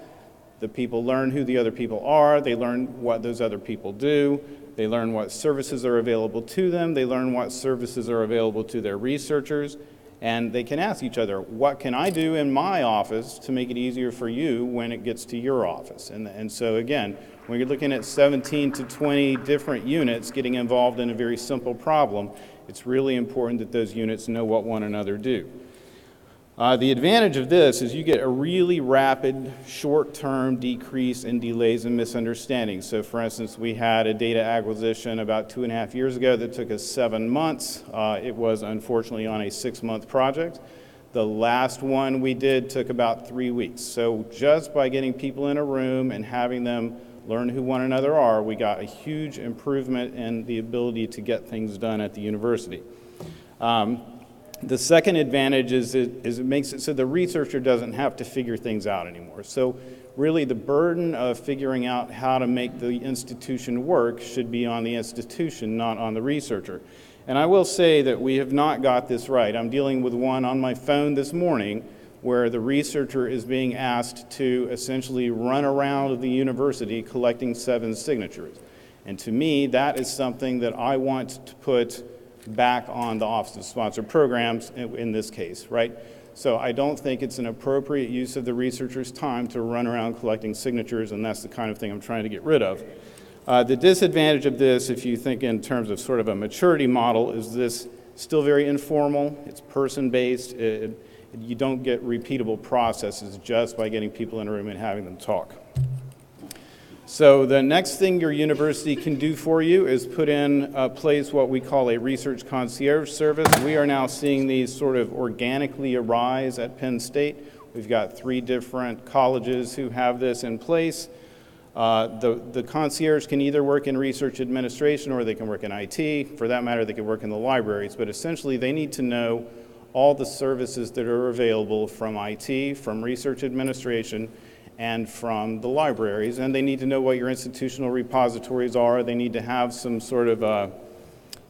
The people learn who the other people are, they learn what those other people do, they learn what services are available to them, they learn what services are available to their researchers, and they can ask each other, what can I do in my office to make it easier for you when it gets to your office? And so again, when you're looking at 17 to 20 different units getting involved in a very simple problem, it's really important that those units know what one another do. The advantage of this is you get a really rapid, short-term decrease in delays and misunderstandings. So for instance, we had a data acquisition about 2.5 years ago that took us 7 months. It was unfortunately on a 6-month project. The last one we did took about 3 weeks. So just by getting people in a room and having them learn who one another are, we got a huge improvement in the ability to get things done at the university. The second advantage is it makes it so the researcher doesn't have to figure things out anymore. So really the burden of figuring out how to make the institution work should be on the institution, not on the researcher. And I will say that we have not got this right. I'm dealing with one on my phone this morning where the researcher is being asked to essentially run around the university collecting 7 signatures. And to me, that is something that I want to put back on the Office of Sponsored Programs in this case, right? So I don't think it's an appropriate use of the researcher's time to run around collecting signatures, and that's the kind of thing I'm trying to get rid of. The disadvantage of this, if you think in terms of sort of a maturity model, is this still very informal, it's person-based, you don't get repeatable processes just by getting people in a room and having them talk. So the next thing your university can do for you is put in place what we call a research concierge service. We are now seeing these sort of organically arise at Penn State. We've got 3 different colleges who have this in place. The concierge can either work in research administration or they can work in IT. For that matter, they can work in the libraries. But essentially, they need to know all the services that are available from IT, from research administration, and from the libraries, and they need to know what your institutional repositories are. They need to have some sort of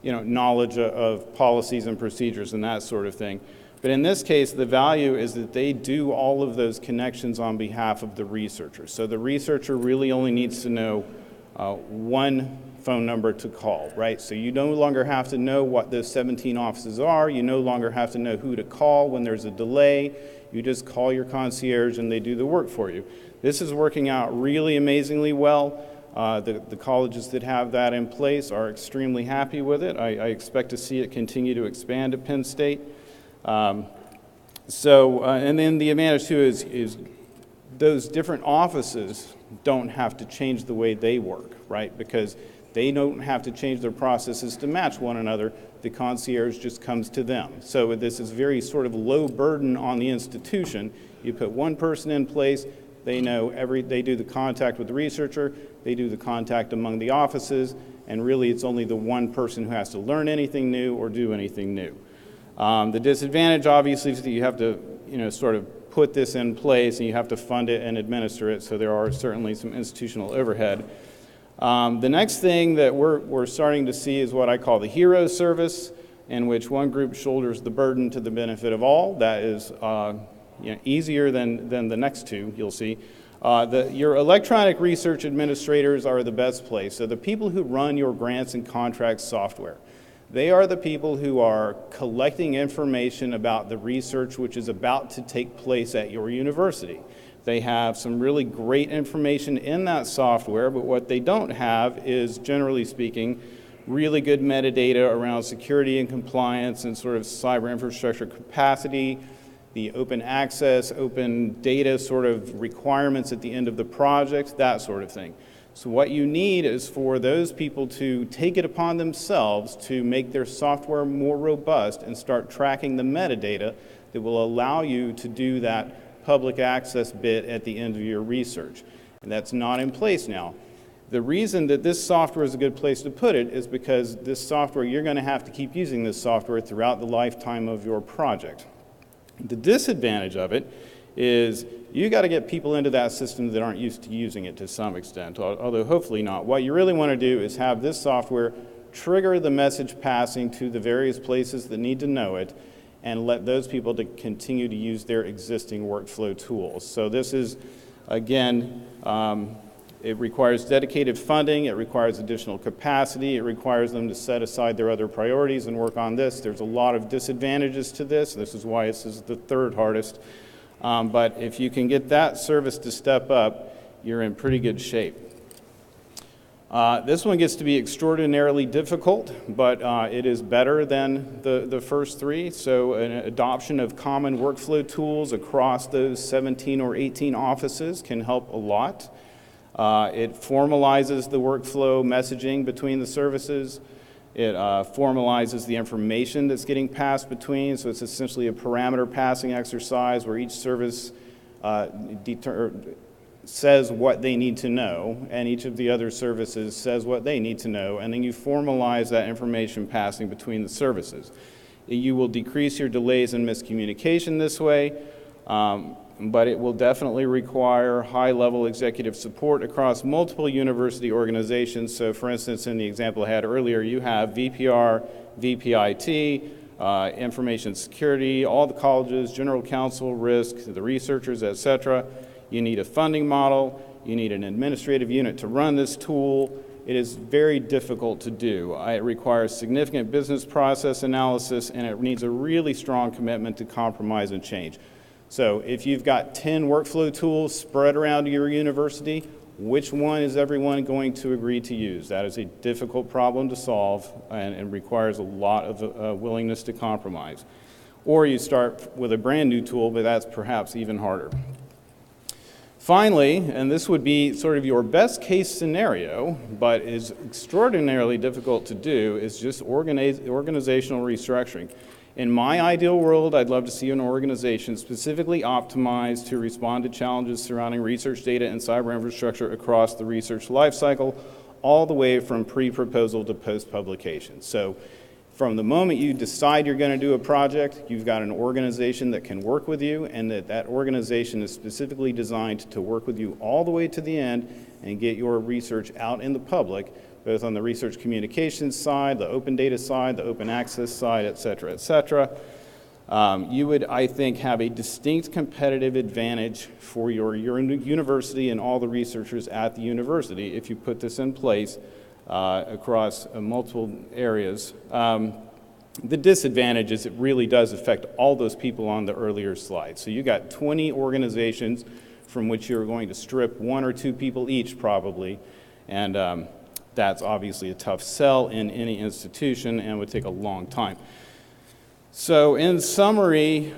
knowledge of policies and procedures and that sort of thing. But in this case, the value is that they do all of those connections on behalf of the researcher. So the researcher really only needs to know one phone number to call, right? So you no longer have to know what those 17 offices are. You no longer have to know who to call when there's a delay. You just call your concierge and they do the work for you. This is working out really amazingly well. The colleges that have that in place are extremely happy with it. I expect to see it continue to expand at Penn State. And then the advantage too is those different offices don't have to change the way they work, right? Because they don't have to change their processes to match one another. The concierge just comes to them. So this is very sort of low burden on the institution. You put one person in place, they know they do the contact with the researcher, they do the contact among the offices, and really it's only the one person who has to learn anything new or do anything new. The disadvantage obviously is that you have to sort of put this in place and you have to fund it and administer it, so there are certainly some institutional overhead. The next thing that we're starting to see is what I call the hero service, in which one group shoulders the burden to the benefit of all. That is easier than the next two, you'll see. Your electronic research administrators are the best place. So the people who run your grants and contracts software, they are the people who are collecting information about the research which is about to take place at your university. They have some really great information in that software, but what they don't have is, generally speaking, really good metadata around security and compliance and sort of cyber infrastructure capacity, the open access, open data sort of requirements at the end of the project, that sort of thing. So what you need is for those people to take it upon themselves to make their software more robust and start tracking the metadata that will allow you to do that public access bit at the end of your research. And that's not in place now. The reason that this software is a good place to put it is because this software, you're going to have to keep using this software throughout the lifetime of your project. The disadvantage of it is you got to get people into that system that aren't used to using it to some extent, although hopefully not. What you really want to do is have this software trigger the message passing to the various places that need to know it and let those people to continue to use their existing workflow tools. So this is, again, it requires dedicated funding, it requires additional capacity, it requires them to set aside their other priorities and work on this. There's a lot of disadvantages to this. This is why this is the third hardest. But if you can get that service to step up, you're in pretty good shape. This one gets to be extraordinarily difficult, but it is better than the first three. So an adoption of common workflow tools across those 17 or 18 offices can help a lot. It formalizes the workflow messaging between the services. It formalizes the information that's getting passed between, so it's essentially a parameter passing exercise where each service says what they need to know, and each of the other services says what they need to know, and then you formalize that information passing between the services. You will decrease your delays and miscommunication this way, but it will definitely require high-level executive support across multiple university organizations. So for instance, in the example I had earlier, you have VPR, VPIT, information security, all the colleges, general counsel, risk, the researchers, etc. You need a funding model, you need an administrative unit to run this tool. It is very difficult to do. It requires significant business process analysis, and it needs a really strong commitment to compromise and change. So if you've got 10 workflow tools spread around your university, which one is everyone going to agree to use? That is a difficult problem to solve and requires a lot of willingness to compromise. Or you start with a brand new tool, but that's perhaps even harder. Finally, and this would be sort of your best case scenario, but is extraordinarily difficult to do, is just organizational restructuring. In my ideal world, I'd love to see an organization specifically optimized to respond to challenges surrounding research data and cyber infrastructure across the research lifecycle, all the way from pre-proposal to post-publication. So from the moment you decide you're going to do a project, you've got an organization that can work with you, and that organization is specifically designed to work with you all the way to the end and get your research out in the public, both on the research communications side, the open data side, the open access side, et cetera, et cetera. You would, I think, have a distinct competitive advantage for your university and all the researchers at the university if you put this in place across multiple areas. The disadvantage is it really does affect all those people on the earlier slide. So you got 20 organizations from which you're going to strip 1 or 2 people each probably, and that's obviously a tough sell in any institution and would take a long time. So in summary,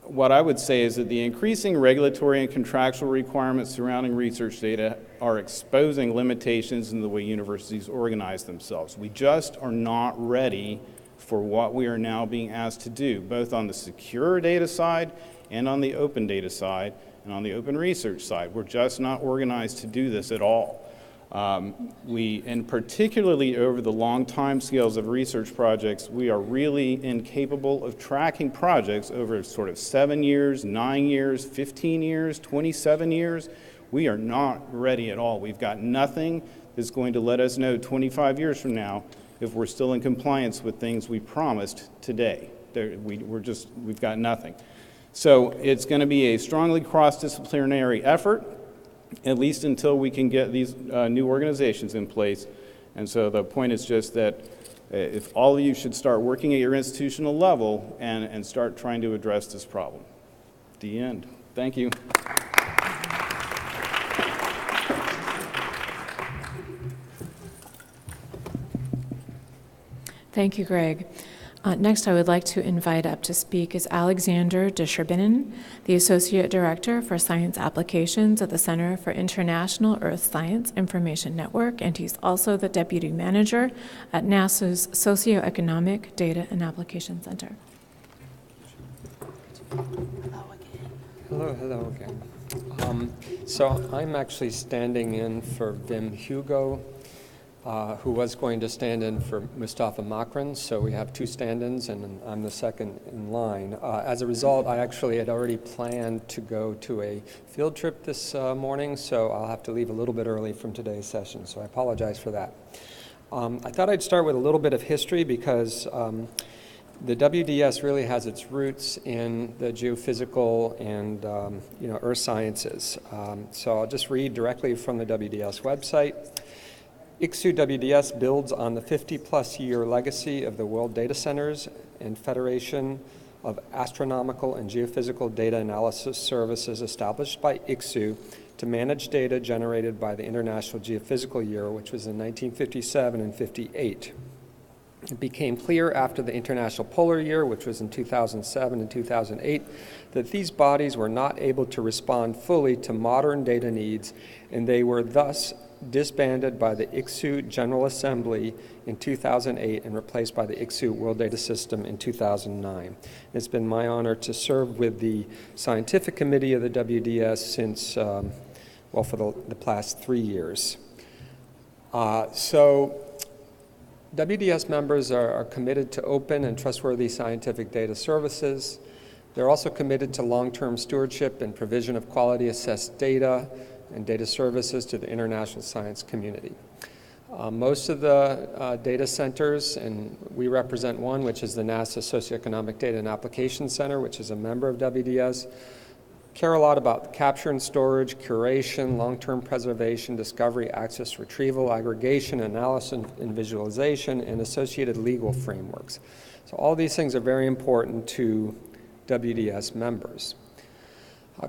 what I would say is that the increasing regulatory and contractual requirements surrounding research data are exposing limitations in the way universities organize themselves. We just are not ready for what we are now being asked to do, both on the secure data side and on the open data side and on the open research side. We're just not organized to do this at all. And particularly over the long time scales of research projects, we are really incapable of tracking projects over sort of 7 years, 9 years, 15 years, 27 years. We are not ready at all. We've got nothing that's going to let us know 25 years from now if we're still in compliance with things we promised today. We've got nothing. So it's going to be a strongly cross-disciplinary effort, at least until we can get these new organizations in place. And so the point is just that if all of you should start working at your institutional level and start trying to address this problem. The end. Thank you. Thank you, Greg. Next, I would like to invite up to speak is Alexander de Sherbinin, the Associate Director for Science Applications at the Center for International Earth Science Information Network, and he's also the Deputy Manager at NASA's Socioeconomic Data and Application Center. Hello again. So I'm actually standing in for Wim Hugo, who was going to stand in for Mustafa Makran, so we have two stand-ins, and I'm the second in line. As a result, I actually had already planned to go to a field trip this morning, so I'll have to leave a little bit early from today's session, so I apologize for that. I thought I'd start with a little bit of history because the WDS really has its roots in the geophysical and earth sciences. So I'll just read directly from the WDS website. ICSU WDS builds on the 50-plus year legacy of the World Data Centers and Federation of Astronomical and Geophysical Data Analysis Services established by ICSU to manage data generated by the International Geophysical Year, which was in 1957 and 58. It became clear after the International Polar Year, which was in 2007 and 2008, that these bodies were not able to respond fully to modern data needs, and they were thus disbanded by the ICSU General Assembly in 2008 and replaced by the ICSU World Data System in 2009. It's been my honor to serve with the Scientific Committee of the WDS since, for the past 3 years. So WDS members are committed to open and trustworthy scientific data services. They're also committed to long-term stewardship and provision of quality assessed data and data services to the international science community. Most of the data centers, and we represent one, which is the NASA Socioeconomic Data and Application Center, which is a member of WDS, care a lot about capture and storage, curation, long-term preservation, discovery, access, retrieval, aggregation, analysis, and visualization, and associated legal frameworks. So all these things are very important to WDS members.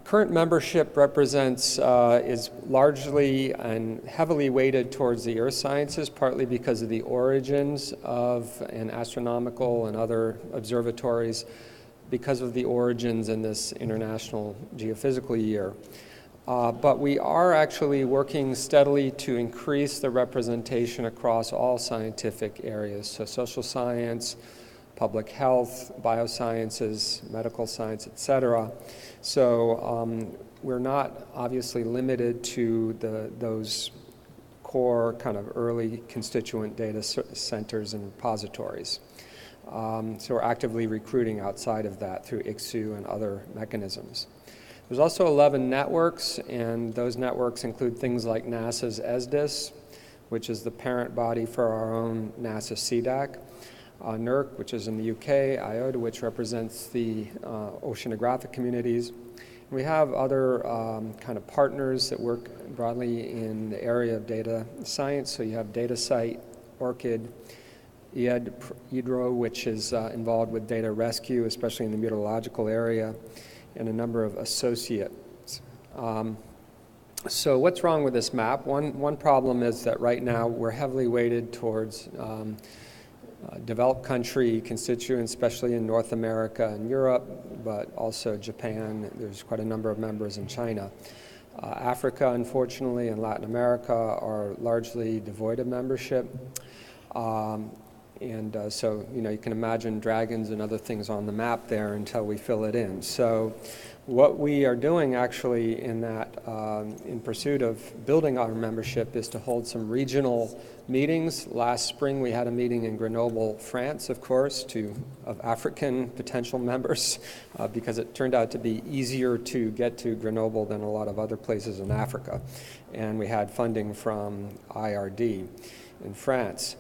Current membership is largely and heavily weighted towards the earth sciences, partly because of the origins of an astronomical and other observatories, because of the origins in this International Geophysical Year. But we are actually working steadily to increase the representation across all scientific areas, so social science, public health, biosciences, medical science, et cetera. So we're not obviously limited to those core kind of early constituent data centers and repositories. So we're actively recruiting outside of that through ICSU and other mechanisms. There's also 11 networks, and those networks include things like NASA's ESDIS, which is the parent body for our own NASA CDAC, NERC, which is in the UK, IOTA, which represents the oceanographic communities. And we have other kind of partners that work broadly in the area of data science. So you have DataSite, ORCID, EDRO, which is involved with data rescue, especially in the meteorological area, and a number of associates. So what's wrong with this map? One problem is that right now we're heavily weighted towards developed country constituents, especially in North America and Europe, but also Japan. There's quite a number of members in China. Africa, unfortunately, and Latin America are largely devoid of membership. So, you can imagine dragons and other things on the map there until we fill it in. So what we are doing actually in pursuit of building our membership is to hold some regional meetings. Last spring we had a meeting in Grenoble, France, of course, of African potential members, because it turned out to be easier to get to Grenoble than a lot of other places in Africa. And we had funding from IRD in France.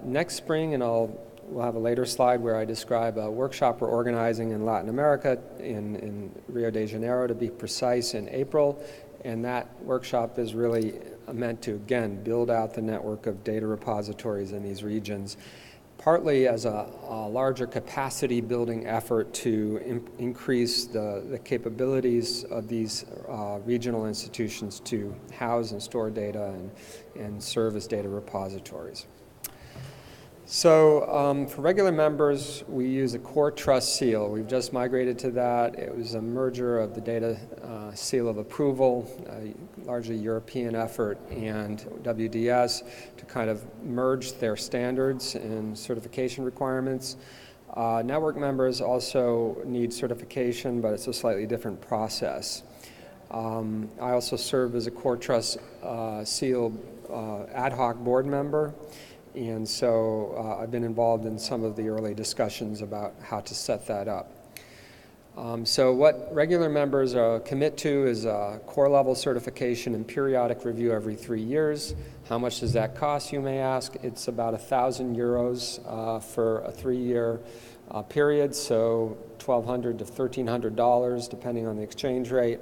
Next spring, and I'll we'll have a later slide where I describe a workshop we're organizing in Latin America, in Rio de Janeiro to be precise, in April. And that workshop is really meant to, again, build out the network of data repositories in these regions, partly as a larger capacity building effort to increase the capabilities of these regional institutions to house and store data and serve as data repositories. So for regular members, we use a core trust seal. We've just migrated to that. It was a merger of the data seal of approval, largely European effort, and WDS to kind of merge their standards and certification requirements. Network members also need certification, but it's a slightly different process. I also serve as a core trust seal ad hoc board member. And so I've been involved in some of the early discussions about how to set that up. So what regular members commit to is a core level certification and periodic review every 3 years. How much does that cost, you may ask? It's about €1,000 for a 3-year period, so $1,200 to $1,300 depending on the exchange rate.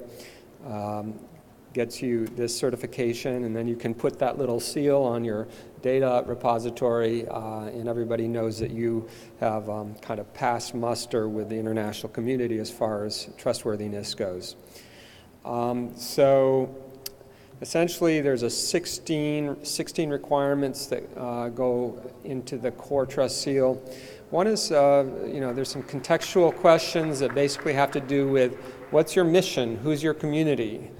Gets you this certification, and then you can put that little seal on your data repository, and everybody knows that you have kind of passed muster with the international community as far as trustworthiness goes. So essentially there's a 16 requirements that go into the core trust seal. One is, there's some contextual questions that basically have to do with what's your mission, who's your community.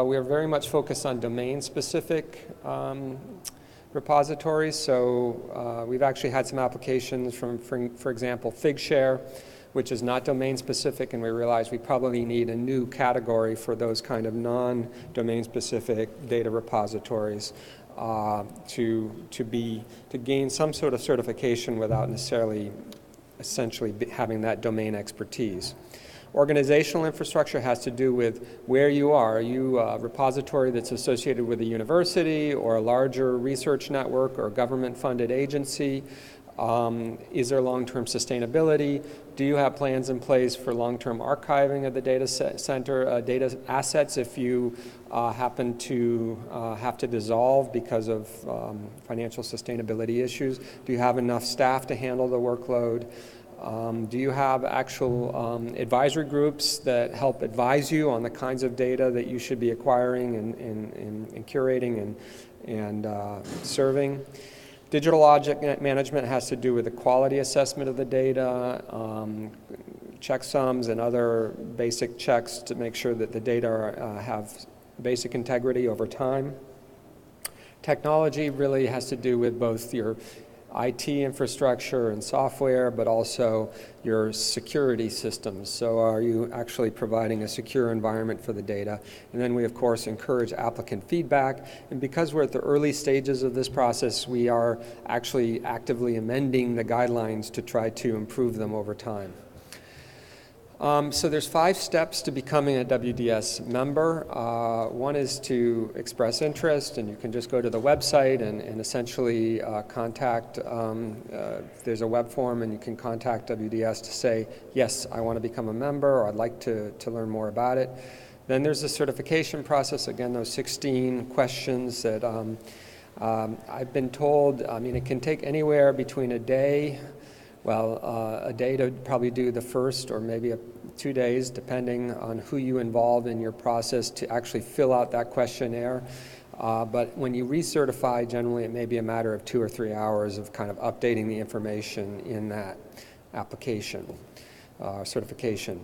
We are very much focused on domain-specific repositories, so we've actually had some applications from, for example, Figshare, which is not domain-specific, and we realized we probably need a new category for those kind of non-domain-specific data repositories to gain some sort of certification without necessarily essentially having that domain expertise. Organizational infrastructure has to do with where you are. Are you a repository that's associated with a university or a larger research network or government-funded agency? Is there long-term sustainability? Do you have plans in place for long-term archiving of the data center, data assets if you happen to have to dissolve because of financial sustainability issues? Do you have enough staff to handle the workload? Do you have actual advisory groups that help advise you on the kinds of data that you should be acquiring and curating and serving? Digital object management has to do with the quality assessment of the data, checksums and other basic checks to make sure that the data have basic integrity over time. Technology really has to do with both your IT infrastructure and software, but also your security systems. So are you actually providing a secure environment for the data? And then we, of course, encourage applicant feedback. And because we're at the early stages of this process, we are actually actively amending the guidelines to try to improve them over time. So there's 5 steps to becoming a WDS member. One is to express interest, and you can just go to the website and essentially contact, there's a web form, and you can contact WDS to say, yes, I want to become a member, or I'd like to learn more about it. Then there's the certification process, again, those 16 questions that I've been told, it can take anywhere between a day to probably do the first, or maybe 2 days, depending on who you involve in your process to actually fill out that questionnaire. But when you recertify, generally it may be a matter of 2 or 3 hours of kind of updating the information in that application, certification.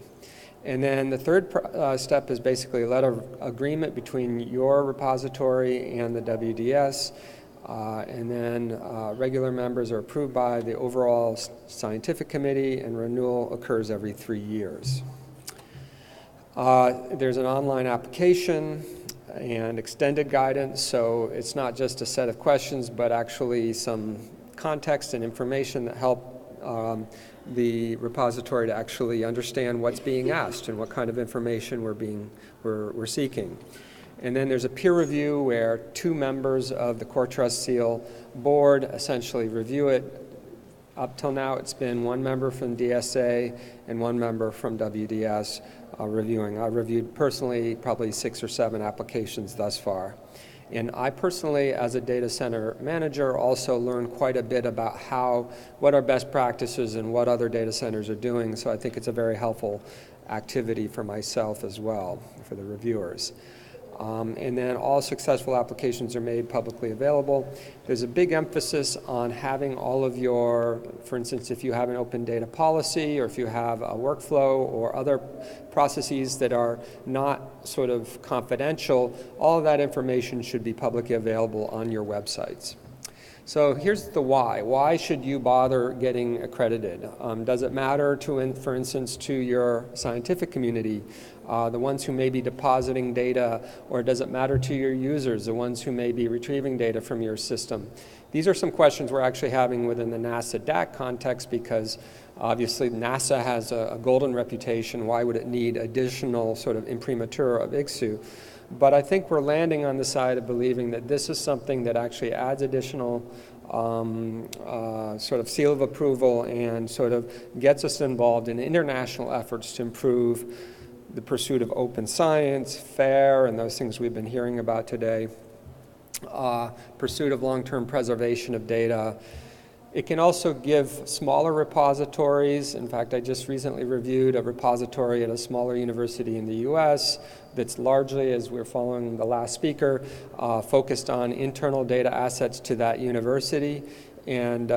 And then the third step is basically a letter of agreement between your repository and the WDS. And then regular members are approved by the overall scientific committee, and renewal occurs every 3 years. There's an online application and extended guidance, so it's not just a set of questions, but actually some context and information that help the repository to actually understand what's being asked and what kind of information we're seeking. And then there's a peer review where 2 members of the Core Trust Seal board essentially review it, Up till now, it's been one member from DSA and one member from WDS reviewing. I've reviewed personally probably 6 or 7 applications thus far. And I personally, as a data center manager, also learned quite a bit about what are best practices and what other data centers are doing. So I think it's a very helpful activity for myself as well, for the reviewers. And then all successful applications are made publicly available. There's a big emphasis on having all of your, for instance, if you have an open data policy or if you have a workflow or other processes that are not sort of confidential, all of that information should be publicly available on your websites. So here's the why. Why should you bother getting accredited? Does it matter to, for instance, to your scientific community, the ones who may be depositing data, or does it matter to your users, the ones who may be retrieving data from your system? These are some questions we're actually having within the NASA DAC context because obviously NASA has a golden reputation. Why would it need additional sort of imprimatur of ICSU? But I think we're landing on the side of believing that this is something that actually adds additional sort of seal of approval and sort of gets us involved in international efforts to improve the pursuit of open science, FAIR, and those things we've been hearing about today, pursuit of long-term preservation of data. It can also give smaller repositories. In fact, I just recently reviewed a repository at a smaller university in the US that's largely, as we're following the last speaker, focused on internal data assets to that university. And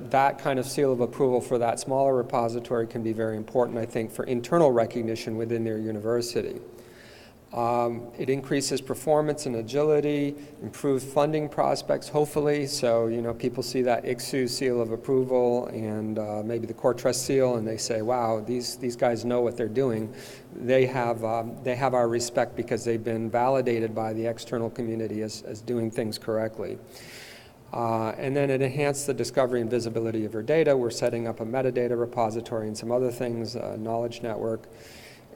that kind of seal of approval for that smaller repository can be very important, I think, for internal recognition within their university. It increases performance and agility, improves funding prospects, hopefully. So, you know, people see that ICSU seal of approval and maybe the Core Trust seal, and they say, wow, these guys know what they're doing. They have our respect because they've been validated by the external community as doing things correctly. And then it enhanced the discovery and visibility of your data. We're setting up a metadata repository and some other things, a knowledge network,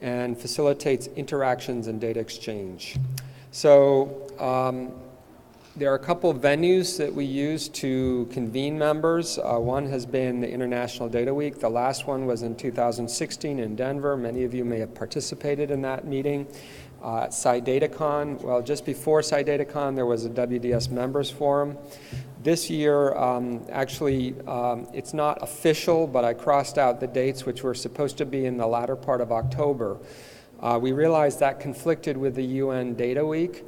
and facilitates interactions and data exchange. So there are a couple of venues that we use to convene members. One has been the International Data Week. The last one was in 2016 in Denver. Many of you may have participated in that meeting. At SciDataCon, well, just before SciDataCon, there was a WDS Members Forum. This year, actually, it's not official, but I crossed out the dates which were supposed to be in the latter part of October. We realized that conflicted with the UN Data Week.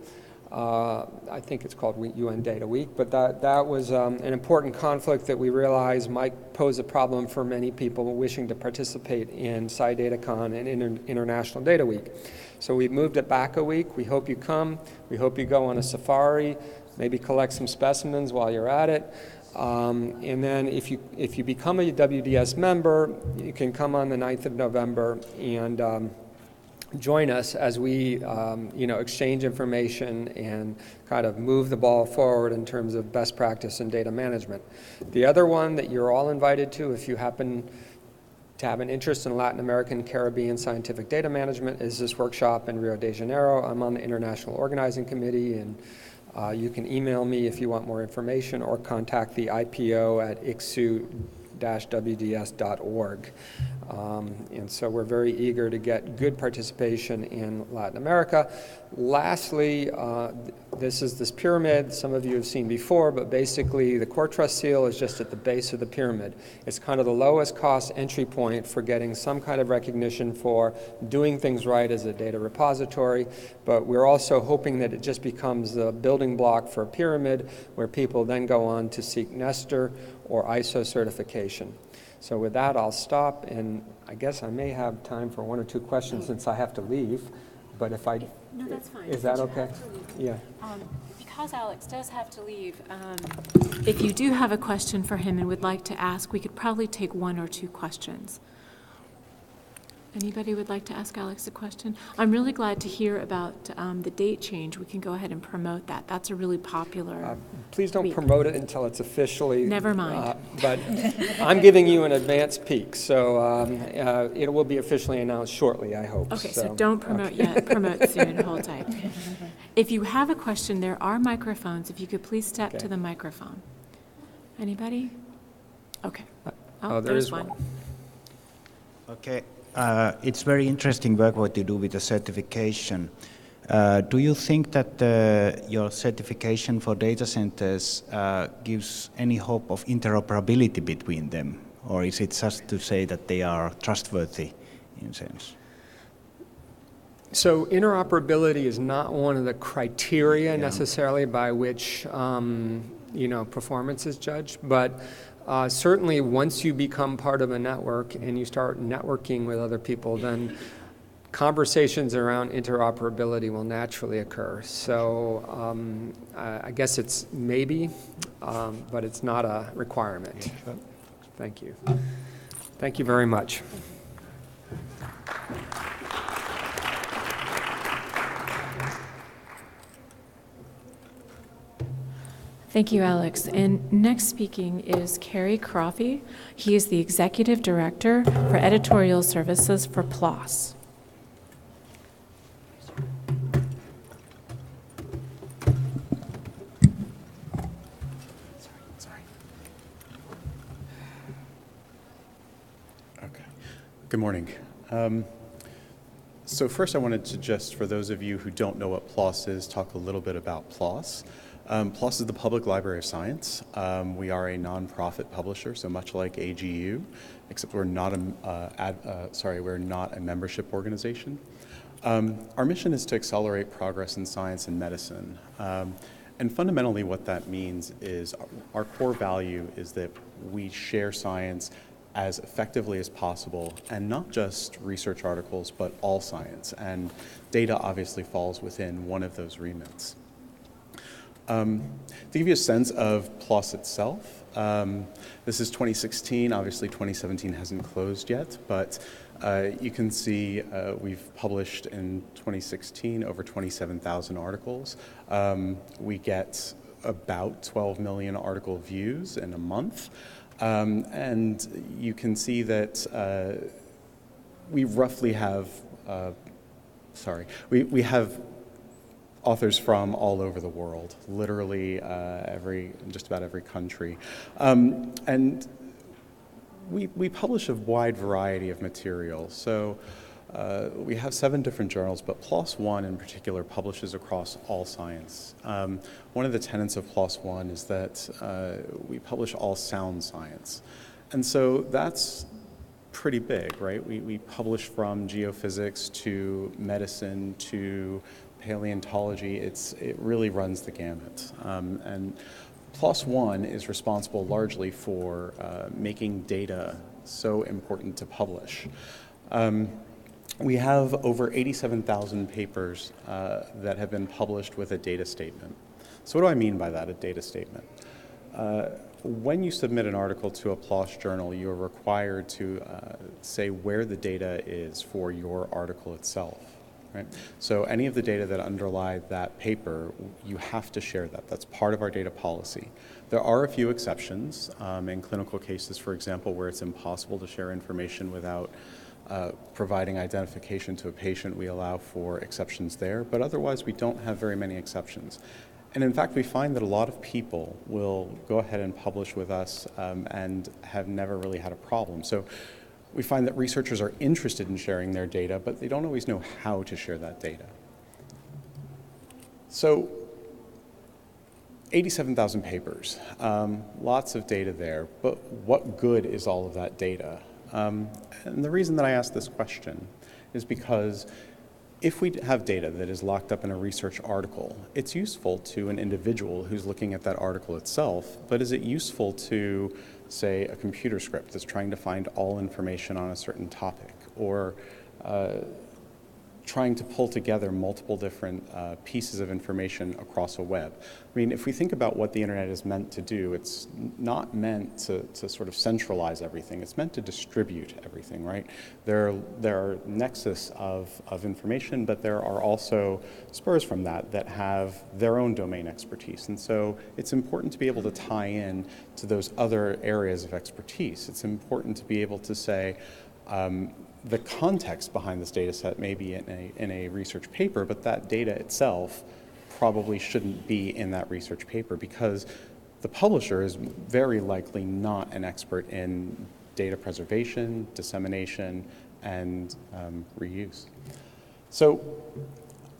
I think it's called UN Data Week, but that was an important conflict that we realized might pose a problem for many people wishing to participate in SciDataCon and International Data Week. So we moved it back a week. We hope you come. We hope you go on a safari, maybe collect some specimens while you're at it. And then if you become a WDS member, you can come on the 9th of November and join us as we exchange information and kind of move the ball forward in terms of best practice in data management. The other one that you're all invited to, if you happen to have an interest in Latin American, Caribbean scientific data management, is this workshop in Rio de Janeiro. I'm on the International Organizing Committee, and you can email me if you want more information or contact the IPO at icsu-wds.org. And so we're very eager to get good participation in Latin America. Lastly, this is this pyramid. Some of you have seen before, but basically the Core Trust seal is just at the base of the pyramid. It's kind of the lowest cost entry point for getting some kind of recognition for doing things right as a data repository, but we're also hoping that it just becomes the building block for a pyramid where people then go on to seek Nestor or ISO certification. So with that, I'll stop, and I guess I may have time for 1 or 2 questions since I have to leave, but if I... No, that's fine. Is that okay? Yeah. Because Alex does have to leave, if you do have a question for him and would like to ask, we could probably take 1 or 2 questions. Anybody would like to ask Alex a question? I'm really glad to hear about the date change. We can go ahead and promote that. That's a really popular Please don't week. promote it until it's officially... Never mind. But I'm giving you an advance peek, so it will be officially announced shortly, I hope. Okay, so don't promote yet. Promote soon. Hold tight. If you have a question, there are microphones. If you could please step to the microphone. Anybody? Okay. Oh, there there's is one. Okay. It's very interesting work what you do with the certification. Do you think that your certification for data centers gives any hope of interoperability between them? Or is it just to say that they are trustworthy in a sense? So interoperability is not one of the criteria necessarily by which performance is judged, but certainly once you become part of a network and you start networking with other people, then conversations around interoperability will naturally occur. So I guess it's maybe, but it's not a requirement. Thank you. Thank you very much. Thank you, Alex. And next speaking is Kerry Kroffe. He is the Executive Director for Editorial Services for PLOS. Okay. Good morning. So first I wanted to just, for those of you who don't know what PLOS is, talk a little bit about PLOS. PLOS is the Public Library of Science. We are a nonprofit publisher, so much like AGU, except we're not a membership organization. Our mission is to accelerate progress in science and medicine. And fundamentally what that means is our core value is that we share science as effectively as possible, and not just research articles, but all science. And data obviously falls within one of those remits. To give you a sense of PLOS itself, this is 2016. Obviously 2017 hasn't closed yet, but you can see we've published in 2016 over 27,000 articles. We get about 12 million article views in a month. And you can see that we roughly have, we have authors from all over the world, literally just about every country. And we publish a wide variety of material. So we have 7 different journals, but PLOS One in particular publishes across all science. One of the tenets of PLOS One is that we publish all sound science. And so that's pretty big, right? We publish from geophysics to medicine to paleontology. It really runs the gamut. And PLOS One is responsible largely for making data so important to publish. We have over 87,000 papers that have been published with a data statement. So what do I mean by that, a data statement? When you submit an article to a PLOS journal, you are required to say where the data is for your article itself. Right? So any of the data that underlie that paper, you have to share that. That's part of our data policy. There are a few exceptions in clinical cases, for example, where it's impossible to share information without providing identification to a patient. We allow for exceptions there, but otherwise we don't have very many exceptions. And in fact, we find that a lot of people will go ahead and publish with us and have never really had a problem. So we find that researchers are interested in sharing their data, but they don't always know how to share that data. So 87,000 papers, lots of data there, but what good is all of that data? And the reason that I ask this question is because if we have data that is locked up in a research article, it's useful to an individual who's looking at that article itself, but is it useful to, say, a computer script that's trying to find all information on a certain topic, or trying to pull together multiple different pieces of information across a web? I mean, if we think about what the internet is meant to do, it's not meant to sort of centralize everything. It's meant to distribute everything, right? There are nexus of information, but there are also spurs from that have their own domain expertise. And so it's important to be able to tie in to those other areas of expertise. It's important to be able to say, the context behind this data set may be in a research paper, but that data itself probably shouldn't be in that research paper, because The publisher is very likely not an expert in data preservation, dissemination, and reuse. So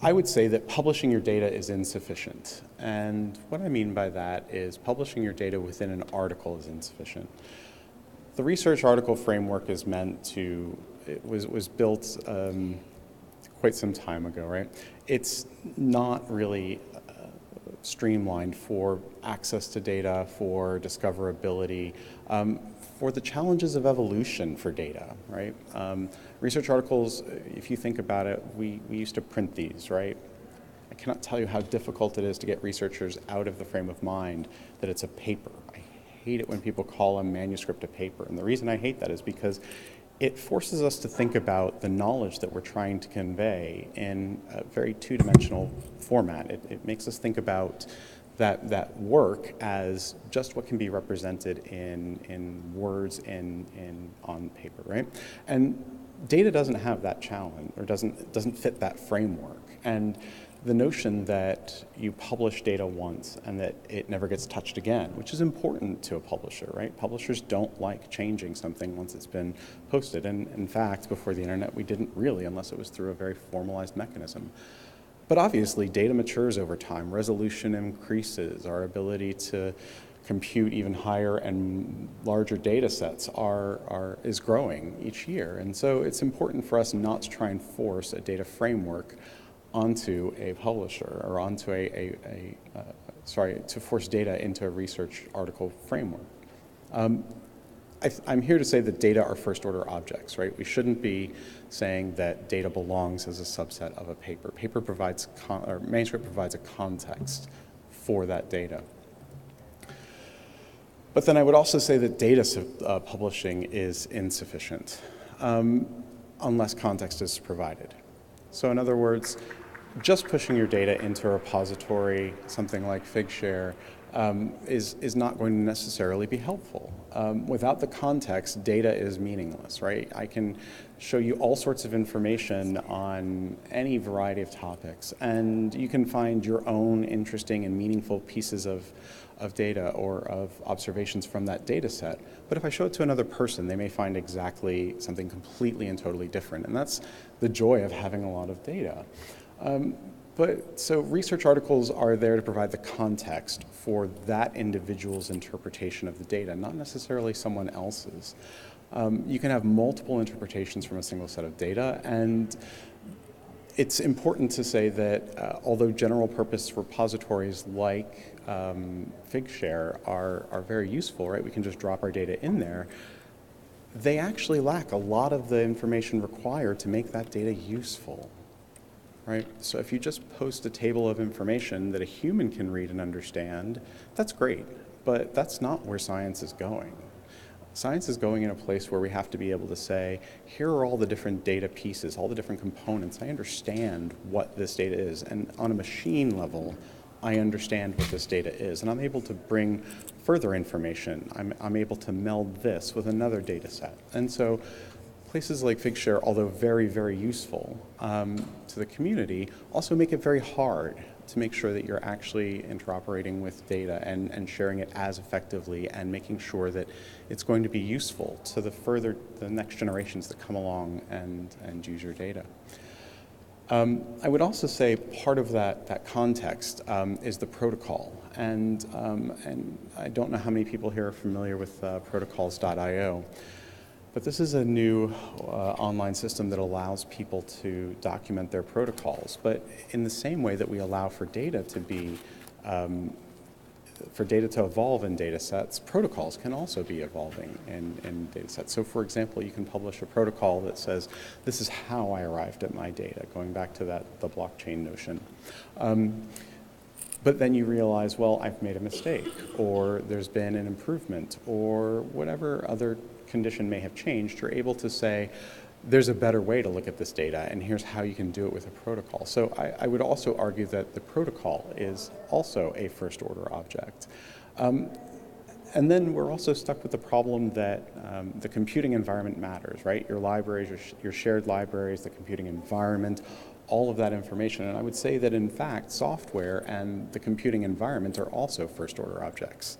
I would say that publishing your data is insufficient. And what I mean by that is publishing your data within an article is insufficient. The research article framework is meant to, it was built quite some time ago, right? It's not really streamlined for access to data, for discoverability, for the challenges of evolution for data, right? Research articles, if you think about it, we used to print these, right? I cannot tell you how difficult it is to get researchers out of the frame of mind that it's a paper. I hate it when people call a manuscript a paper, and the reason I hate that is because it forces us to think about the knowledge that we're trying to convey in a very two-dimensional format. It makes us think about that work as just what can be represented in words on paper, right? And data doesn't have that challenge, or doesn't fit that framework. And the notion that you publish data once and that it never gets touched again, which is important to a publisher, right? Publishers don't like changing something once it's been posted. And in fact, before the internet, we didn't really, unless it was through a very formalized mechanism. But obviously, data matures over time. Resolution increases. Our ability to compute even higher and larger data sets is growing each year. And so it's important for us not to try and force a data framework onto a publisher, or onto to force data into a research article framework. I'm here to say that data are first-order objects, right? We shouldn't be saying that data belongs as a subset of a paper. Paper provides, or manuscript provides a context for that data. But then I would also say that data publishing is insufficient unless context is provided. So in other words, just pushing your data into a repository, something like Figshare, is not going to necessarily be helpful. Without the context, data is meaningless, right? I can show you all sorts of information on any variety of topics, and you can find your own interesting and meaningful pieces of data or of observations from that data set. But if I show it to another person, they may find exactly something completely and totally different, and that's the joy of having a lot of data. So research articles are there to provide the context for that individual's interpretation of the data, not necessarily someone else's. You can have multiple interpretations from a single set of data, and it's important to say that although general purpose repositories like Figshare are very useful, right? We can just drop our data in there. They actually lack a lot of the information required to make that data useful. Right? So if you just post a table of information that a human can read and understand, that's great, but that's not where science is going. Science is going in a place where we have to be able to say, here are all the different data pieces, all the different components. I understand what this data is, and on a machine level, I understand what this data is, and I'm able to bring further information. I'm able to meld this with another data set. And so places like Figshare, although very, very useful to the community, also make it very hard to make sure that you're actually interoperating with data and sharing it as effectively and making sure that it's going to be useful to the next generations that come along and use your data. I would also say part of that context is the protocol. And I don't know how many people here are familiar with protocols.io. But this is a new online system that allows people to document their protocols. But in the same way that we allow for data to be, for data to evolve in data sets, protocols can also be evolving in data sets. So for example, you can publish a protocol that says, this is how I arrived at my data, going back to the blockchain notion. But then you realize, well, I've made a mistake, or there's been an improvement, or whatever other condition may have changed. You're able to say, there's a better way to look at this data, and here's how you can do it with a protocol. So I would also argue that the protocol is also a first-order object. And then we're also stuck with the problem that the computing environment matters, right? Your libraries, your shared libraries, the computing environment, all of that information. And I would say that, in fact, software and the computing environment are also first-order objects.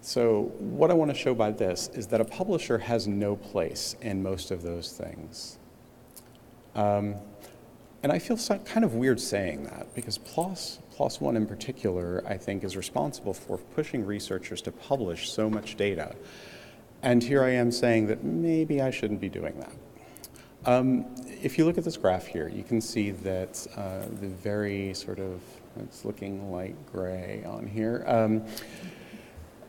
So what I want to show by this is that a publisher has no place in most of those things. And I feel kind of weird saying that, because PLOS One in particular, I think, is responsible for pushing researchers to publish so much data. And here I am saying that maybe I shouldn't be doing that. If you look at this graph here, you can see that the very sort of, it's looking light gray on here,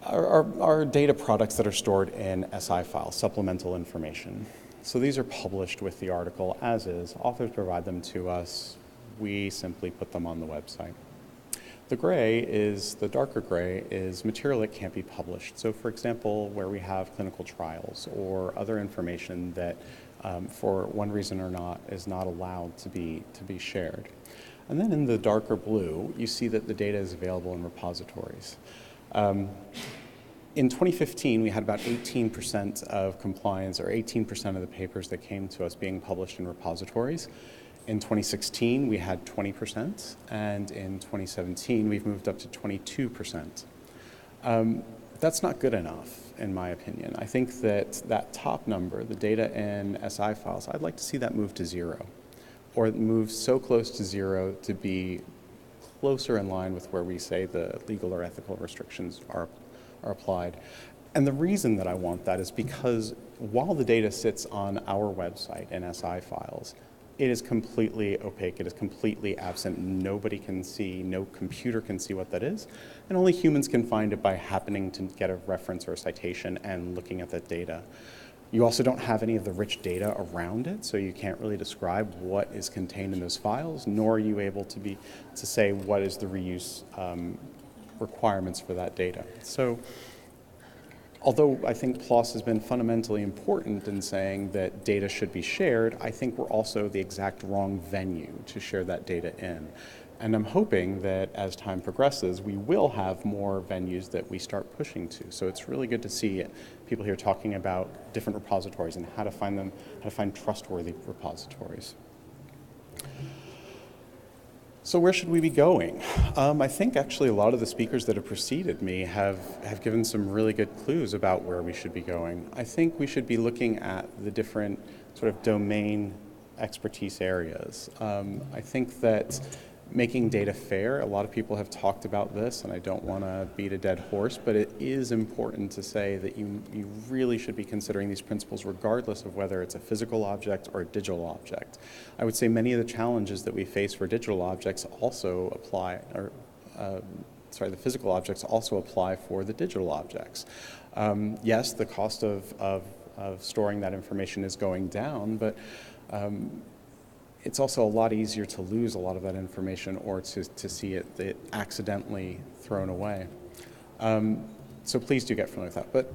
are data products that are stored in SI files, supplemental information. So these are published with the article as is. Authors provide them to us. We simply put them on the website. The darker gray is material that can't be published. So for example, where we have clinical trials or other information that for one reason or not is not allowed to be shared. And then in the darker blue, you see that the data is available in repositories. In 2015, we had about 18% of compliance, or 18% of the papers that came to us being published in repositories. In 2016, we had 20%, and in 2017, we've moved up to 22%. That's not good enough, in my opinion. I think that top number, the data in SI files, I'd like to see that move to 0, or move so close to 0 to be closer in line with where we say the legal or ethical restrictions are applied. And the reason that I want that is because while the data sits on our website in SI files, it is completely opaque, it is completely absent, nobody can see, no computer can see what that is, and only humans can find it by happening to get a reference or a citation and looking at that data. You also don't have any of the rich data around it, so you can't really describe what is contained in those files, nor are you able to say what is the reuse requirements for that data. So, although I think PLOS has been fundamentally important in saying that data should be shared, I think we're also the exact wrong venue to share that data in. And I'm hoping that as time progresses, we will have more venues that we start pushing to. So it's really good to see people here talking about different repositories and how to find them, how to find trustworthy repositories. So where should we be going? I think actually a lot of the speakers that have preceded me have given some really good clues about where we should be going. I think we should be looking at the different sort of domain expertise areas. I think that making data fair, a lot of people have talked about this, and I don't want to beat a dead horse, but it is important to say that you really should be considering these principles regardless of whether it's a physical object or a digital object. I would say many of the challenges that we face for digital objects also apply, or the physical objects also apply for the digital objects. Yes, the cost of storing that information is going down, but it's also a lot easier to lose a lot of that information or to see it accidentally thrown away. So please do get familiar with that. But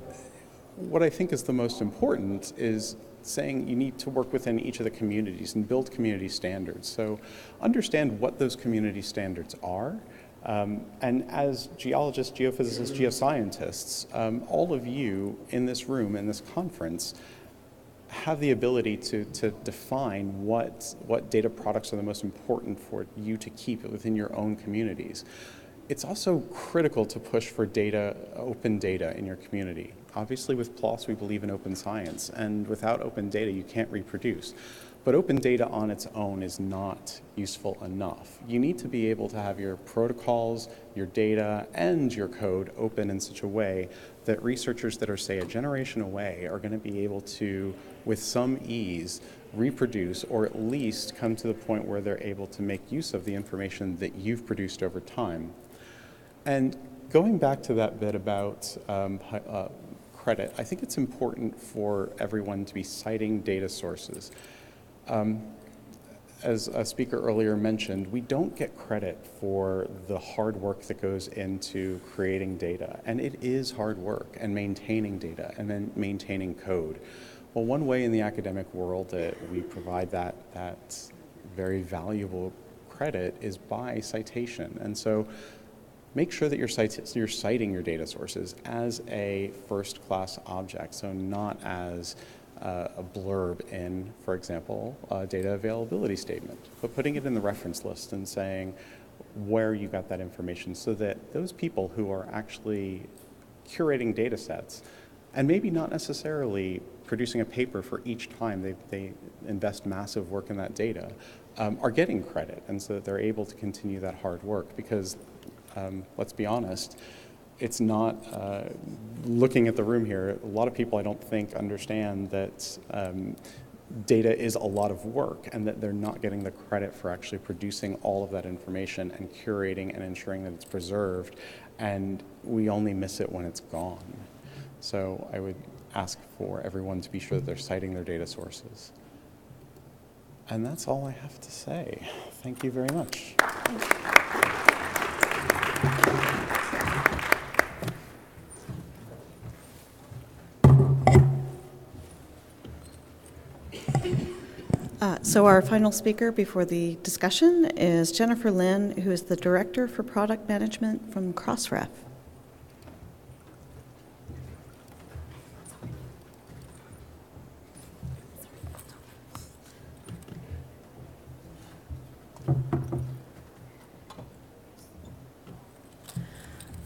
what I think is the most important is saying you need to work within each of the communities and build community standards. So understand what those community standards are. And as geologists, geophysicists, geoscientists, all of you in this room, in this conference, have the ability to define what data products are the most important for you to keep within your own communities. It's also critical to push for open data in your community. Obviously with PLOS we believe in open science, and without open data you can't reproduce. But open data on its own is not useful enough. You need to be able to have your protocols, your data, and your code open in such a way that researchers that are, say, a generation away are going to be able to, with some ease, reproduce or at least come to the point where they're able to make use of the information that you've produced over time. And going back to that bit about credit, I think it's important for everyone to be citing data sources. As a speaker earlier mentioned, we don't get credit for the hard work that goes into creating data. And it is hard work, and maintaining data, and then maintaining code. Well, one way in the academic world that we provide that very valuable credit is by citation. And so make sure that you're citing your data sources as a first-class object, so not as a blurb in, for example, a data availability statement, but putting it in the reference list and saying where you got that information so that those people who are actually curating data sets, and maybe not necessarily producing a paper for each time they invest massive work in that data, are getting credit, and so that they're able to continue that hard work. Because let's be honest, it's not, looking at the room here, a lot of people I don't think understand that data is a lot of work, and that they're not getting the credit for actually producing all of that information and curating and ensuring that it's preserved, and we only miss it when it's gone. So I would ask for everyone to be sure that they're citing their data sources. And that's all I have to say. Thank you very much. So our final speaker before the discussion is Jennifer Lynn, who is the Director for Product Management from Crossref.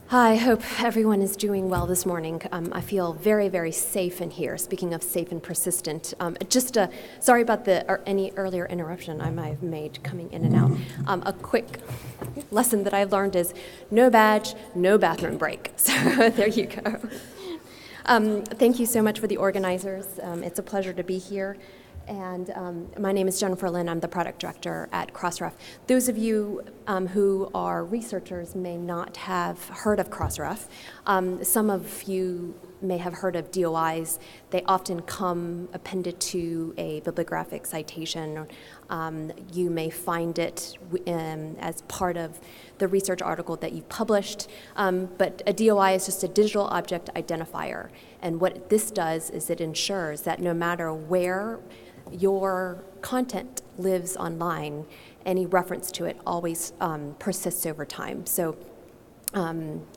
Hi, I hope everyone is doing well this morning. I feel very, very safe in here. Speaking of safe and persistent, sorry about any earlier interruption I might have made coming in and out. A quick lesson that I've learned is no badge, no bathroom break. So there you go. Thank you so much for the organizers. It's a pleasure to be here. And my name is Jennifer Lynn. I'm the product director at Crossref. Those of you who are researchers may not have heard of Crossref. Some of you may have heard of DOIs. They often come appended to a bibliographic citation. You may find it as part of the research article that you've published. But a DOI is just a digital object identifier. And what this does is it ensures that no matter where your content lives online, any reference to it always persists over time. So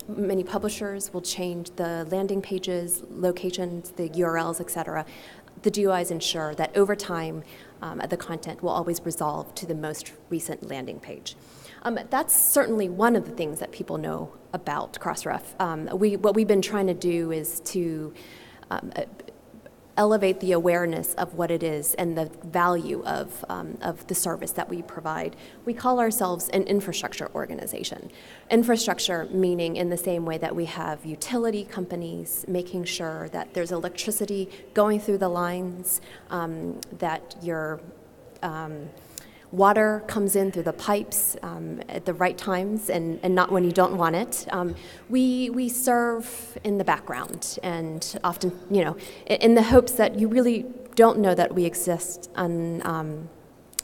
many publishers will change the landing pages, locations, the URLs, etc. The DOIs ensure that over time, the content will always resolve to the most recent landing page. That's certainly one of the things that people know about Crossref. What we've been trying to do is to elevate the awareness of what it is and the value of the service that we provide. We call ourselves an infrastructure organization. Infrastructure meaning in the same way that we have utility companies making sure that there's electricity going through the lines, that your water comes in through the pipes at the right times and not when you don't want it. We serve in the background and often, in the hopes that you really don't know that we exist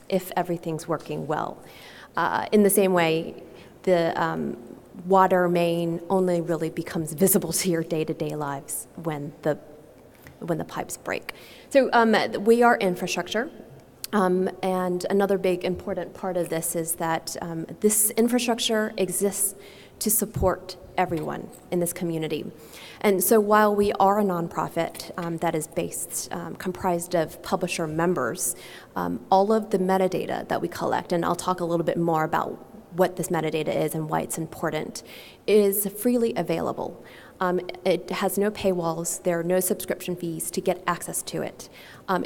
if everything's working well. In the same way, the water main only really becomes visible to your day-to-day lives when the pipes break. So we are infrastructure. And another big important part of this is that this infrastructure exists to support everyone in this community. And so while we are a nonprofit that is comprised of publisher members, all of the metadata that we collect, and I'll talk a little bit more about what this metadata is and why it's important, is freely available. It has no paywalls. There are no subscription fees to get access to it.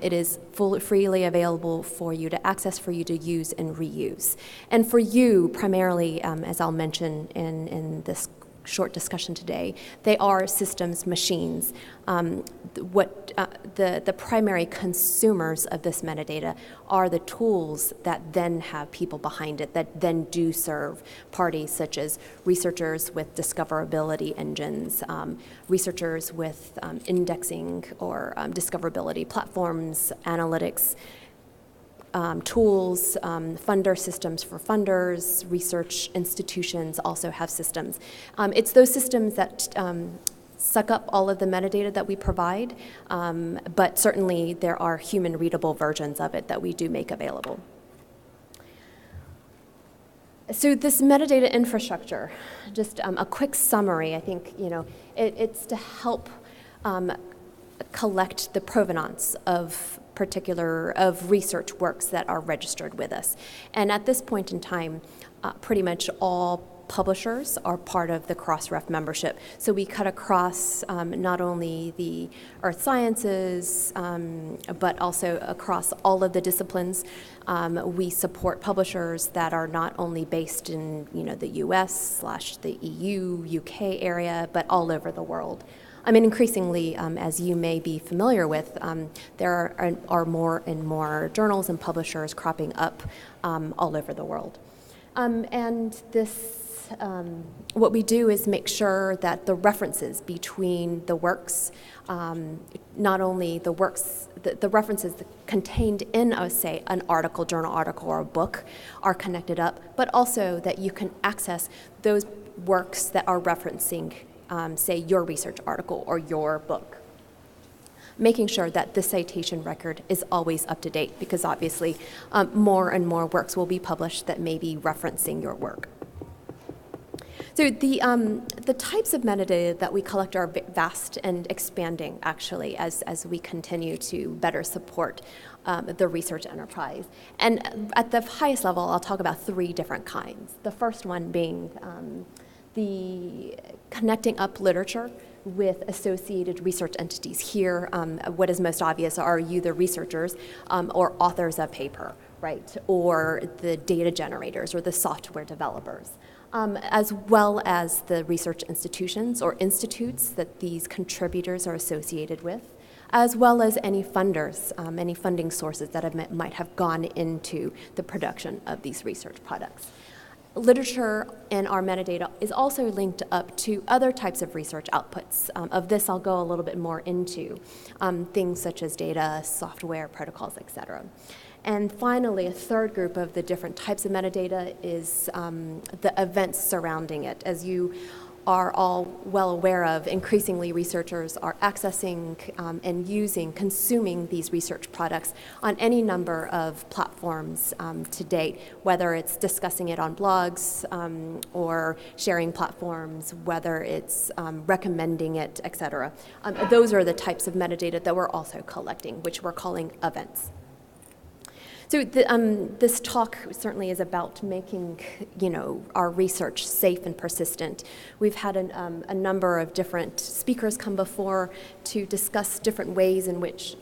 It is freely available for you to access, for you to use and reuse. And for you, primarily, as I'll mention in this short discussion today, they are systems, machines. The primary consumers of this metadata are the tools that then have people behind it that then do serve parties such as researchers with discoverability engines, researchers with indexing or discoverability platforms, analytics, tools, funder systems for funders, research institutions also have systems. It's those systems that suck up all of the metadata that we provide, but certainly there are human-readable versions of it that we do make available. So this metadata infrastructure, just a quick summary, I think, it's to help collect the provenance of research works that are registered with us. And at this point in time, pretty much all publishers are part of the Crossref membership. So we cut across not only the earth sciences, but also across all of the disciplines. We support publishers that are not only based in the US/the EU, UK area, but all over the world. I mean, increasingly, as you may be familiar with, there are more and more journals and publishers cropping up all over the world. And this, what we do is make sure that the references between the works, not only the works, the references contained in, say, an article, journal article, or a book are connected up, but also that you can access those works that are referencing say, your research article or your book. Making sure that the citation record is always up to date, because obviously more and more works will be published that may be referencing your work. So the types of metadata that we collect are vast and expanding, actually, as we continue to better support the research enterprise. And at the highest level, I'll talk about 3 different kinds. The first one being the connecting up literature with associated research entities. Here, what is most obvious are you, the researchers, or authors of paper, right? Or the data generators or the software developers, as well as the research institutions or institutes that these contributors are associated with, as well as any funders, any funding sources that might have gone into the production of these research products. Literature in our metadata is also linked up to other types of research outputs. Of this, I'll go a little bit more into things such as data, software, protocols, et cetera. And finally, a third group of the different types of metadata is the events surrounding it. As you are all well aware of, increasingly researchers are accessing and consuming these research products on any number of platforms to date, whether it's discussing it on blogs or sharing platforms, whether it's recommending it, et cetera. Those are the types of metadata that we're also collecting, which we're calling events. So this talk certainly is about making, our research safe and persistent. We've had a number of different speakers come before to discuss different ways in which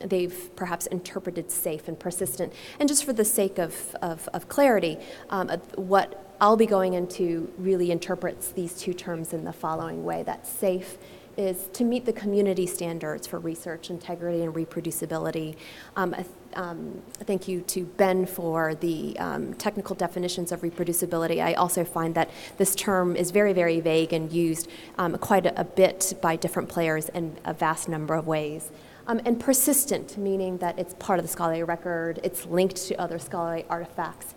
they've perhaps interpreted safe and persistent. And just for the sake of clarity, what I'll be going into really interprets these 2 terms in the following way: that safe is to meet the community standards for research integrity and reproducibility. Thank you to Ben for the technical definitions of reproducibility. I also find that this term is very, very vague and used quite a bit by different players in a vast number of ways. And persistent, meaning that it's part of the scholarly record, it's linked to other scholarly artifacts,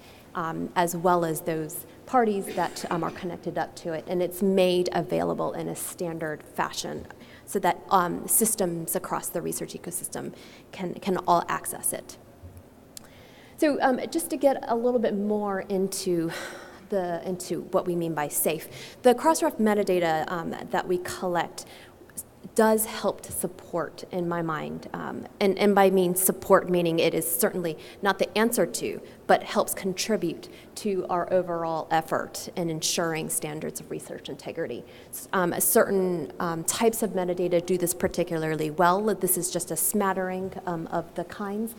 as well as those parties that are connected up to it, and it's made available in a standard fashion so that systems across the research ecosystem can all access it. So just to get a little bit more into what we mean by safe, the Crossref metadata that we collect does help to support, in my mind, and by means support meaning it is certainly not the answer to, but helps contribute to our overall effort in ensuring standards of research integrity. Certain types of metadata do this particularly well. This is just a smattering of the kinds.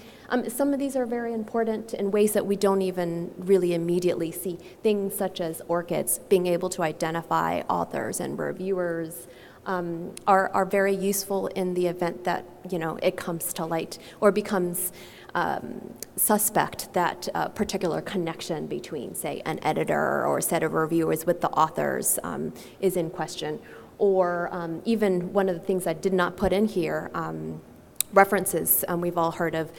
Some of these are very important in ways that we don't even really immediately see. Things such as ORCIDs, being able to identify authors and reviewers, are very useful in the event that it comes to light or becomes suspect that a particular connection between, say, an editor or a set of reviewers with the authors is in question. Or even one of the things I did not put in here, references. We've all heard of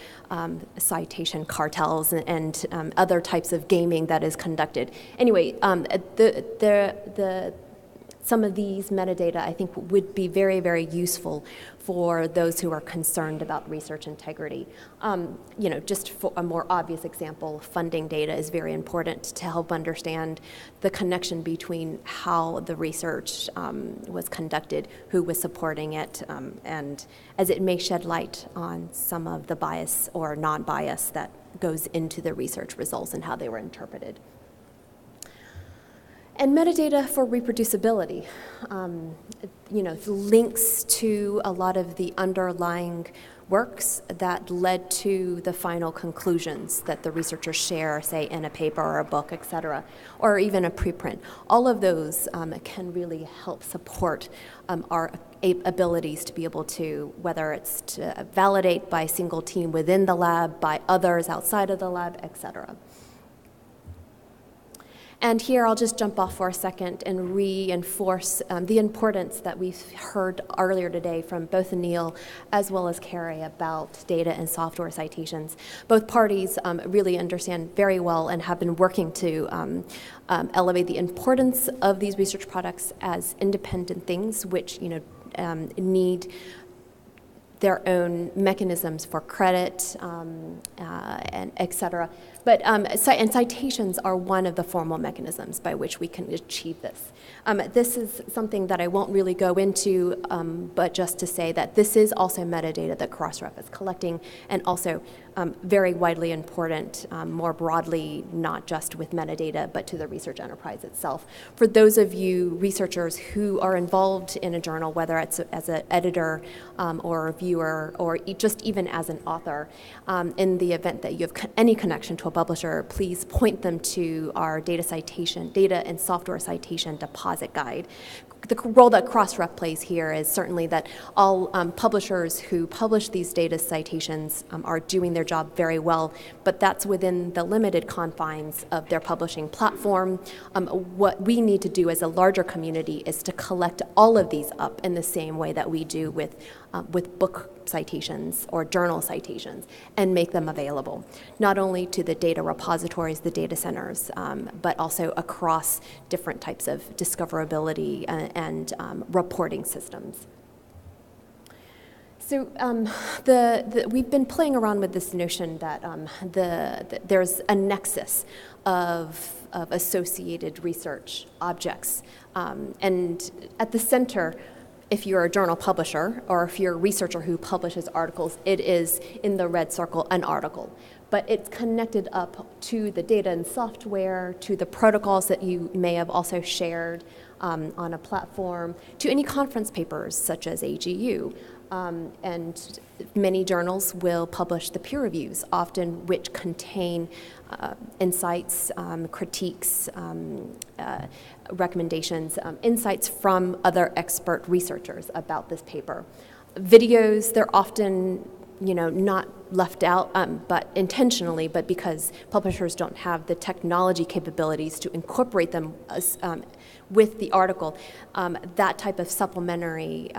citation cartels and other types of gaming that is conducted. Anyway, some of these metadata, I think, would be very, very useful for those who are concerned about research integrity. Just for a more obvious example, funding data is very important to help understand the connection between how the research was conducted, who was supporting it, and as it may shed light on some of the bias or non-bias that goes into the research results and how they were interpreted. And metadata for reproducibility, links to a lot of the underlying works that led to the final conclusions that the researchers share, say, in a paper or a book, et cetera, or even a preprint. All of those can really help support our abilities to be able to, whether it's to validate by a single team within the lab, by others outside of the lab, et cetera. And here I'll just jump off for a second and reinforce the importance that we've heard earlier today from both Anil as well as Kerry about data and software citations. Both parties really understand very well and have been working to elevate the importance of these research products as independent things which need their own mechanisms for credit and et cetera. But and citations are one of the formal mechanisms by which we can achieve this. This is something that I won't really go into, but just to say that this is also metadata that Crossref is collecting, and also very widely important, more broadly, not just with metadata, but to the research enterprise itself. For those of you researchers who are involved in a journal, whether it's as an editor or a reviewer, or just even as an author, in the event that you have any connection to a publisher, please point them to our data and software citation deposit guide. The role that Crossref plays here is certainly that all publishers who publish these data citations are doing their job very well, but that's within the limited confines of their publishing platform. What we need to do as a larger community is to collect all of these up in the same way that we do with book citations or journal citations, and make them available, not only to the data repositories, the data centers, but also across different types of discoverability and reporting systems. So we've been playing around with this notion that there's a nexus of associated research objects, and at the center, if you're a journal publisher or if you're a researcher who publishes articles, it is in the red circle an article. But it's connected up to the data and software, to the protocols that you may have also shared on a platform, to any conference papers such as AGU. And many journals will publish the peer reviews, often which contain insights, critiques, recommendations, insights from other expert researchers about this paper. Videos, they're often not left out, but intentionally, but because publishers don't have the technology capabilities to incorporate them with the article, that type of supplementary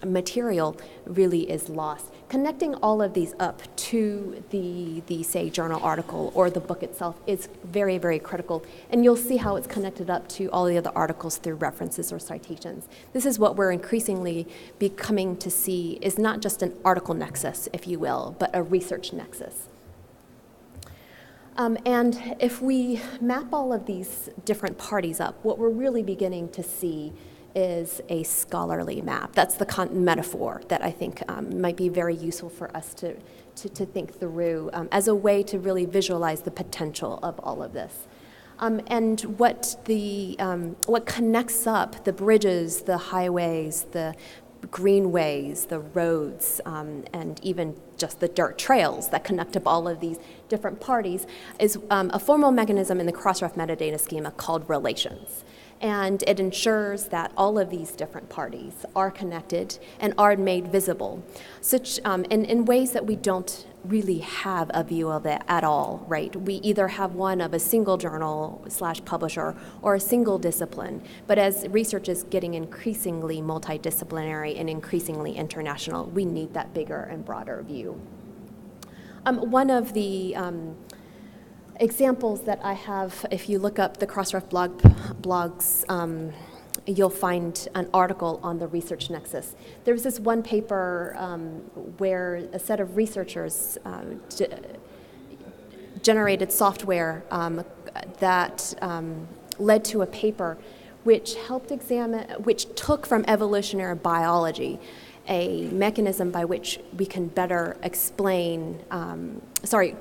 material really is lost. Connecting all of these up to the say, journal article or the book itself is very, very critical, and you'll see how it's connected up to all the other articles through references or citations. This is what we're increasingly becoming to see is not just an article nexus, if you will, but a research nexus. And if we map all of these different parties up, what we're really beginning to see is a scholarly map. That's the metaphor that I think might be very useful for us to think through as a way to really visualize the potential of all of this. And what connects up the bridges, the highways, the greenways, the roads, and even just the dirt trails that connect up all of these different parties is a formal mechanism in the Crossref metadata schema called relations. And it ensures that all of these different parties are connected and are made visible, such in ways that we don't really have a view of it at all, right? We either have one of a single journal / publisher or a single discipline, but as research is getting increasingly multidisciplinary and increasingly international, we need that bigger and broader view. One of the examples that I have, if you look up the Crossref blogs, you'll find an article on the research nexus. There was this one paper where a set of researchers generated software that led to a paper which took from evolutionary biology a mechanism by which we can better explain,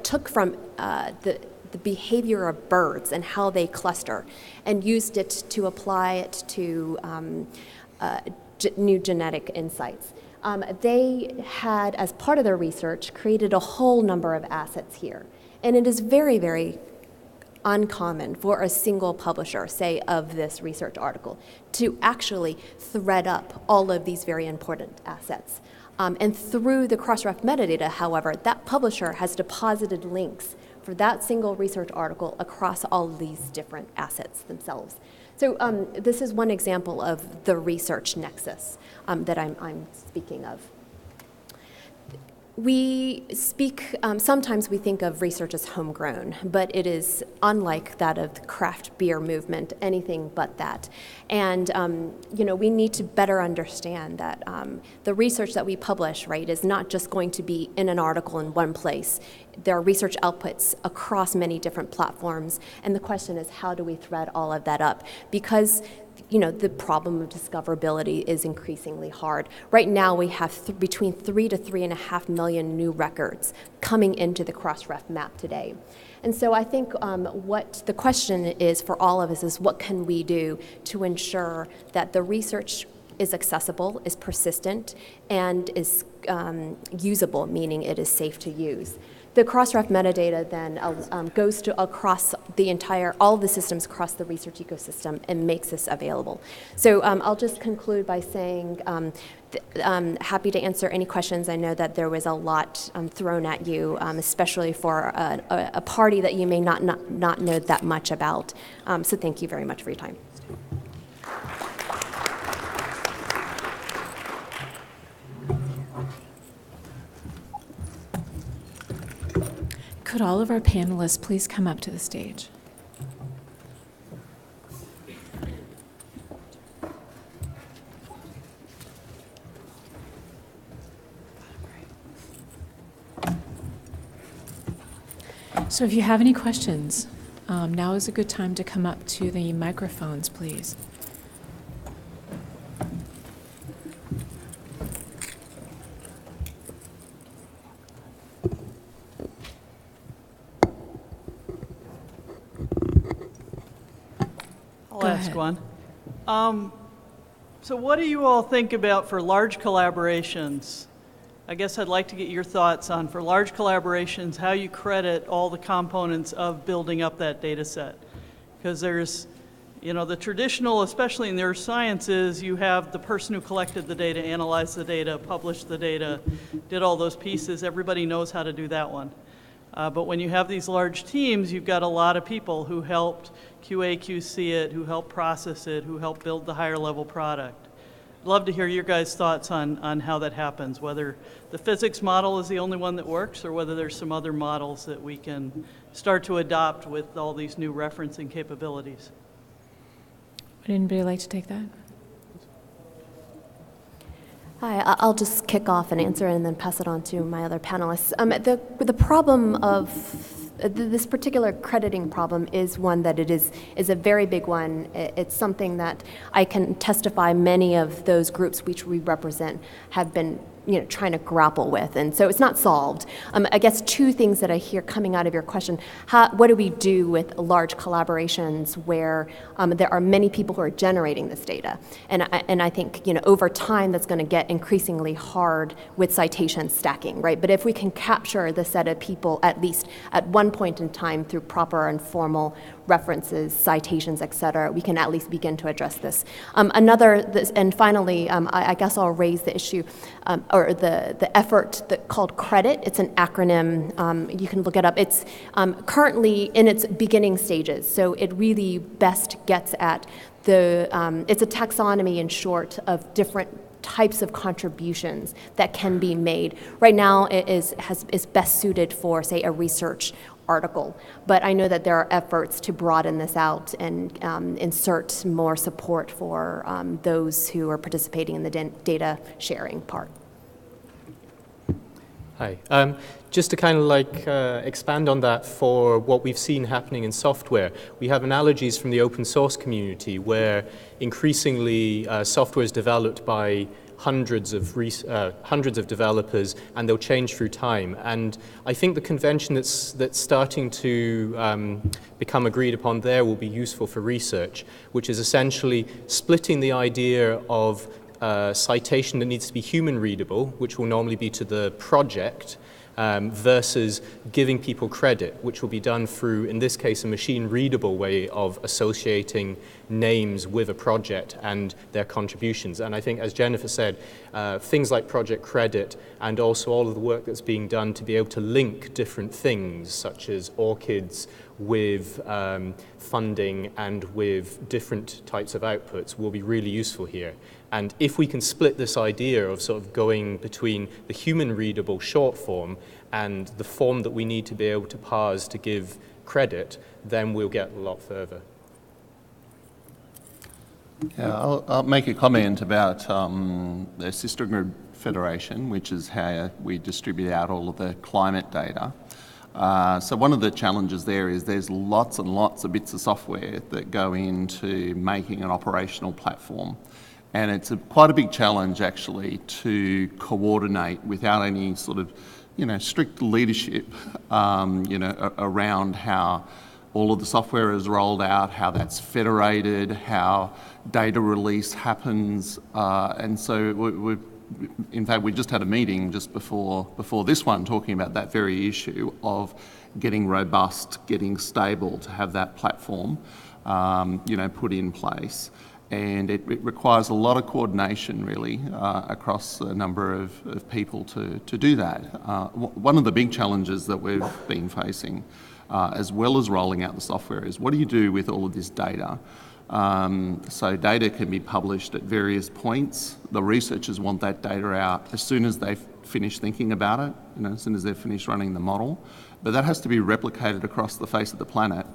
took from the behavior of birds and how they cluster, and used it to apply it to new genetic insights. They had, as part of their research, created a whole number of assets here. And it is very, very uncommon for a single publisher, say, of this research article, to actually thread up all of these very important assets. And through the Crossref metadata, however, that publisher has deposited links for that single research article across all of these different assets themselves. So this is one example of the research nexus that I'm speaking of. We speak, sometimes we think of research as homegrown, but it is unlike that of the craft beer movement, anything but that. And, we need to better understand that the research that we publish, right, is not just going to be in an article in one place. There are research outputs across many different platforms, and the question is, how do we thread all of that up? Because the problem of discoverability is increasingly hard. Right now, we have between 3 to 3.5 million new records coming into the Crossref map today. And so I think what the question is for all of us is, what can we do to ensure that the research is accessible, is persistent, and is usable, meaning it is safe to use. The Crossref metadata then goes to across all the systems across the research ecosystem and makes this available. So I'll just conclude by saying I'm happy to answer any questions. I know that there was a lot thrown at you, especially for a party that you may not know that much about. So thank you very much for your time. Could all of our panelists please come up to the stage? So if you have any questions, now is a good time to come up to the microphones, please. I'll ask one. So what do you all think about for large collaborations? I guess I'd like to get your thoughts on, for large collaborations, how you credit all the components of building up that data set. Because there's, the traditional, especially in neurosciences, you have the person who collected the data, analyzed the data, published the data, did all those pieces. Everybody knows how to do that one. But when you have these large teams, you've got a lot of people who helped QA, QC it, who helped process it, who helped build the higher level product. I'd love to hear your guys' thoughts on how that happens, whether the physics model is the only one that works or whether there's some other models that we can start to adopt with all these new referencing capabilities. Would anybody like to take that? Hi, I'll just kick off and answer and then pass it on to my other panelists. The problem of this particular crediting problem is one that is a very big one. It's something that I can testify many of those groups which we represent have been trying to grapple with, and so it's not solved. I guess two things that I hear coming out of your question: what do we do with large collaborations where there are many people who are generating this data? And I think over time that's going to get increasingly hard with citation stacking, right? But if we can capture the set of people at least at one point in time through proper and formal references, citations, et cetera, we can at least begin to address this. And finally, I guess I'll raise the issue, or the effort called CREDIT. It's an acronym. You can look it up. It's currently in its beginning stages, so it really best gets at it's a taxonomy, in short, of different types of contributions that can be made. Right now, it is best suited for, say, a research article, but I know that there are efforts to broaden this out and insert more support for those who are participating in the data sharing part. Hi. Just to kind of expand on that for what we've seen happening in software, we have analogies from the open source community where increasingly software is developed by hundreds of developers, and they'll change through time. And I think the convention that's starting to become agreed upon there will be useful for research, which is essentially splitting the idea of citation that needs to be human readable, which will normally be to the project, versus giving people credit, which will be done through, in this case, a machine-readable way of associating names with a project and their contributions. And I think, as Jennifer said, things like project credit and also all of the work that's being done to be able to link different things, such as ORCIDs, with funding and with different types of outputs will be really useful here. And if we can split this idea of sort of going between the human readable short form and the form that we need to be able to parse to give credit, then we'll get a lot further. Yeah, I'll make a comment about the Sister Grid Federation, which is how we distribute out all of the climate data. So one of the challenges there is there's lots and lots of bits of software that go into making an operational platform. And it's quite a big challenge actually to coordinate without any sort of, strict leadership, around how all of the software is rolled out, how that's federated, how data release happens. And so in fact, we just had a meeting just before this one talking about that very issue of getting robust, getting stable, to have that platform, put in place. And it requires a lot of coordination, really, across a number of people to do that. One of the big challenges that we've been facing, as well as rolling out the software, is what do you do with all of this data? So data can be published at various points. The researchers want that data out as soon as they've finished thinking about it, as soon as they've finished running the model. But that has to be replicated across the face of the planet,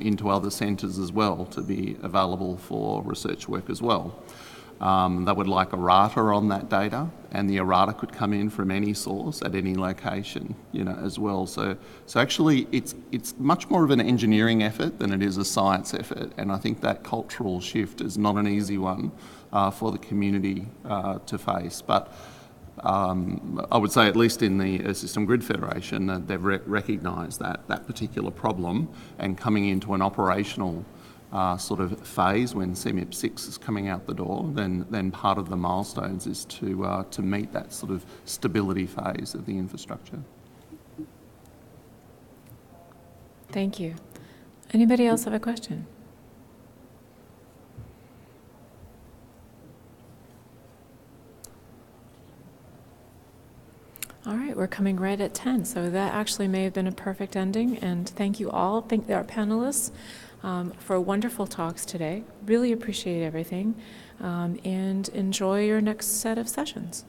into other centres as well, to be available for research work as well. They would like errata on that data, and the errata could come in from any source at any location, as well. So actually, it's much more of an engineering effort than it is a science effort, and I think that cultural shift is not an easy one for the community to face. But I would say, at least in the System Grid Federation, that they've recognised that particular problem, and coming into an operational sort of phase when CMIP 6 is coming out the door, then part of the milestones is to meet that sort of stability phase of the infrastructure. Thank you. Anybody else have a question? All right, we're coming right at 10, so that actually may have been a perfect ending, and thank you all. Thank our panelists for wonderful talks today. Really appreciate everything, and enjoy your next set of sessions.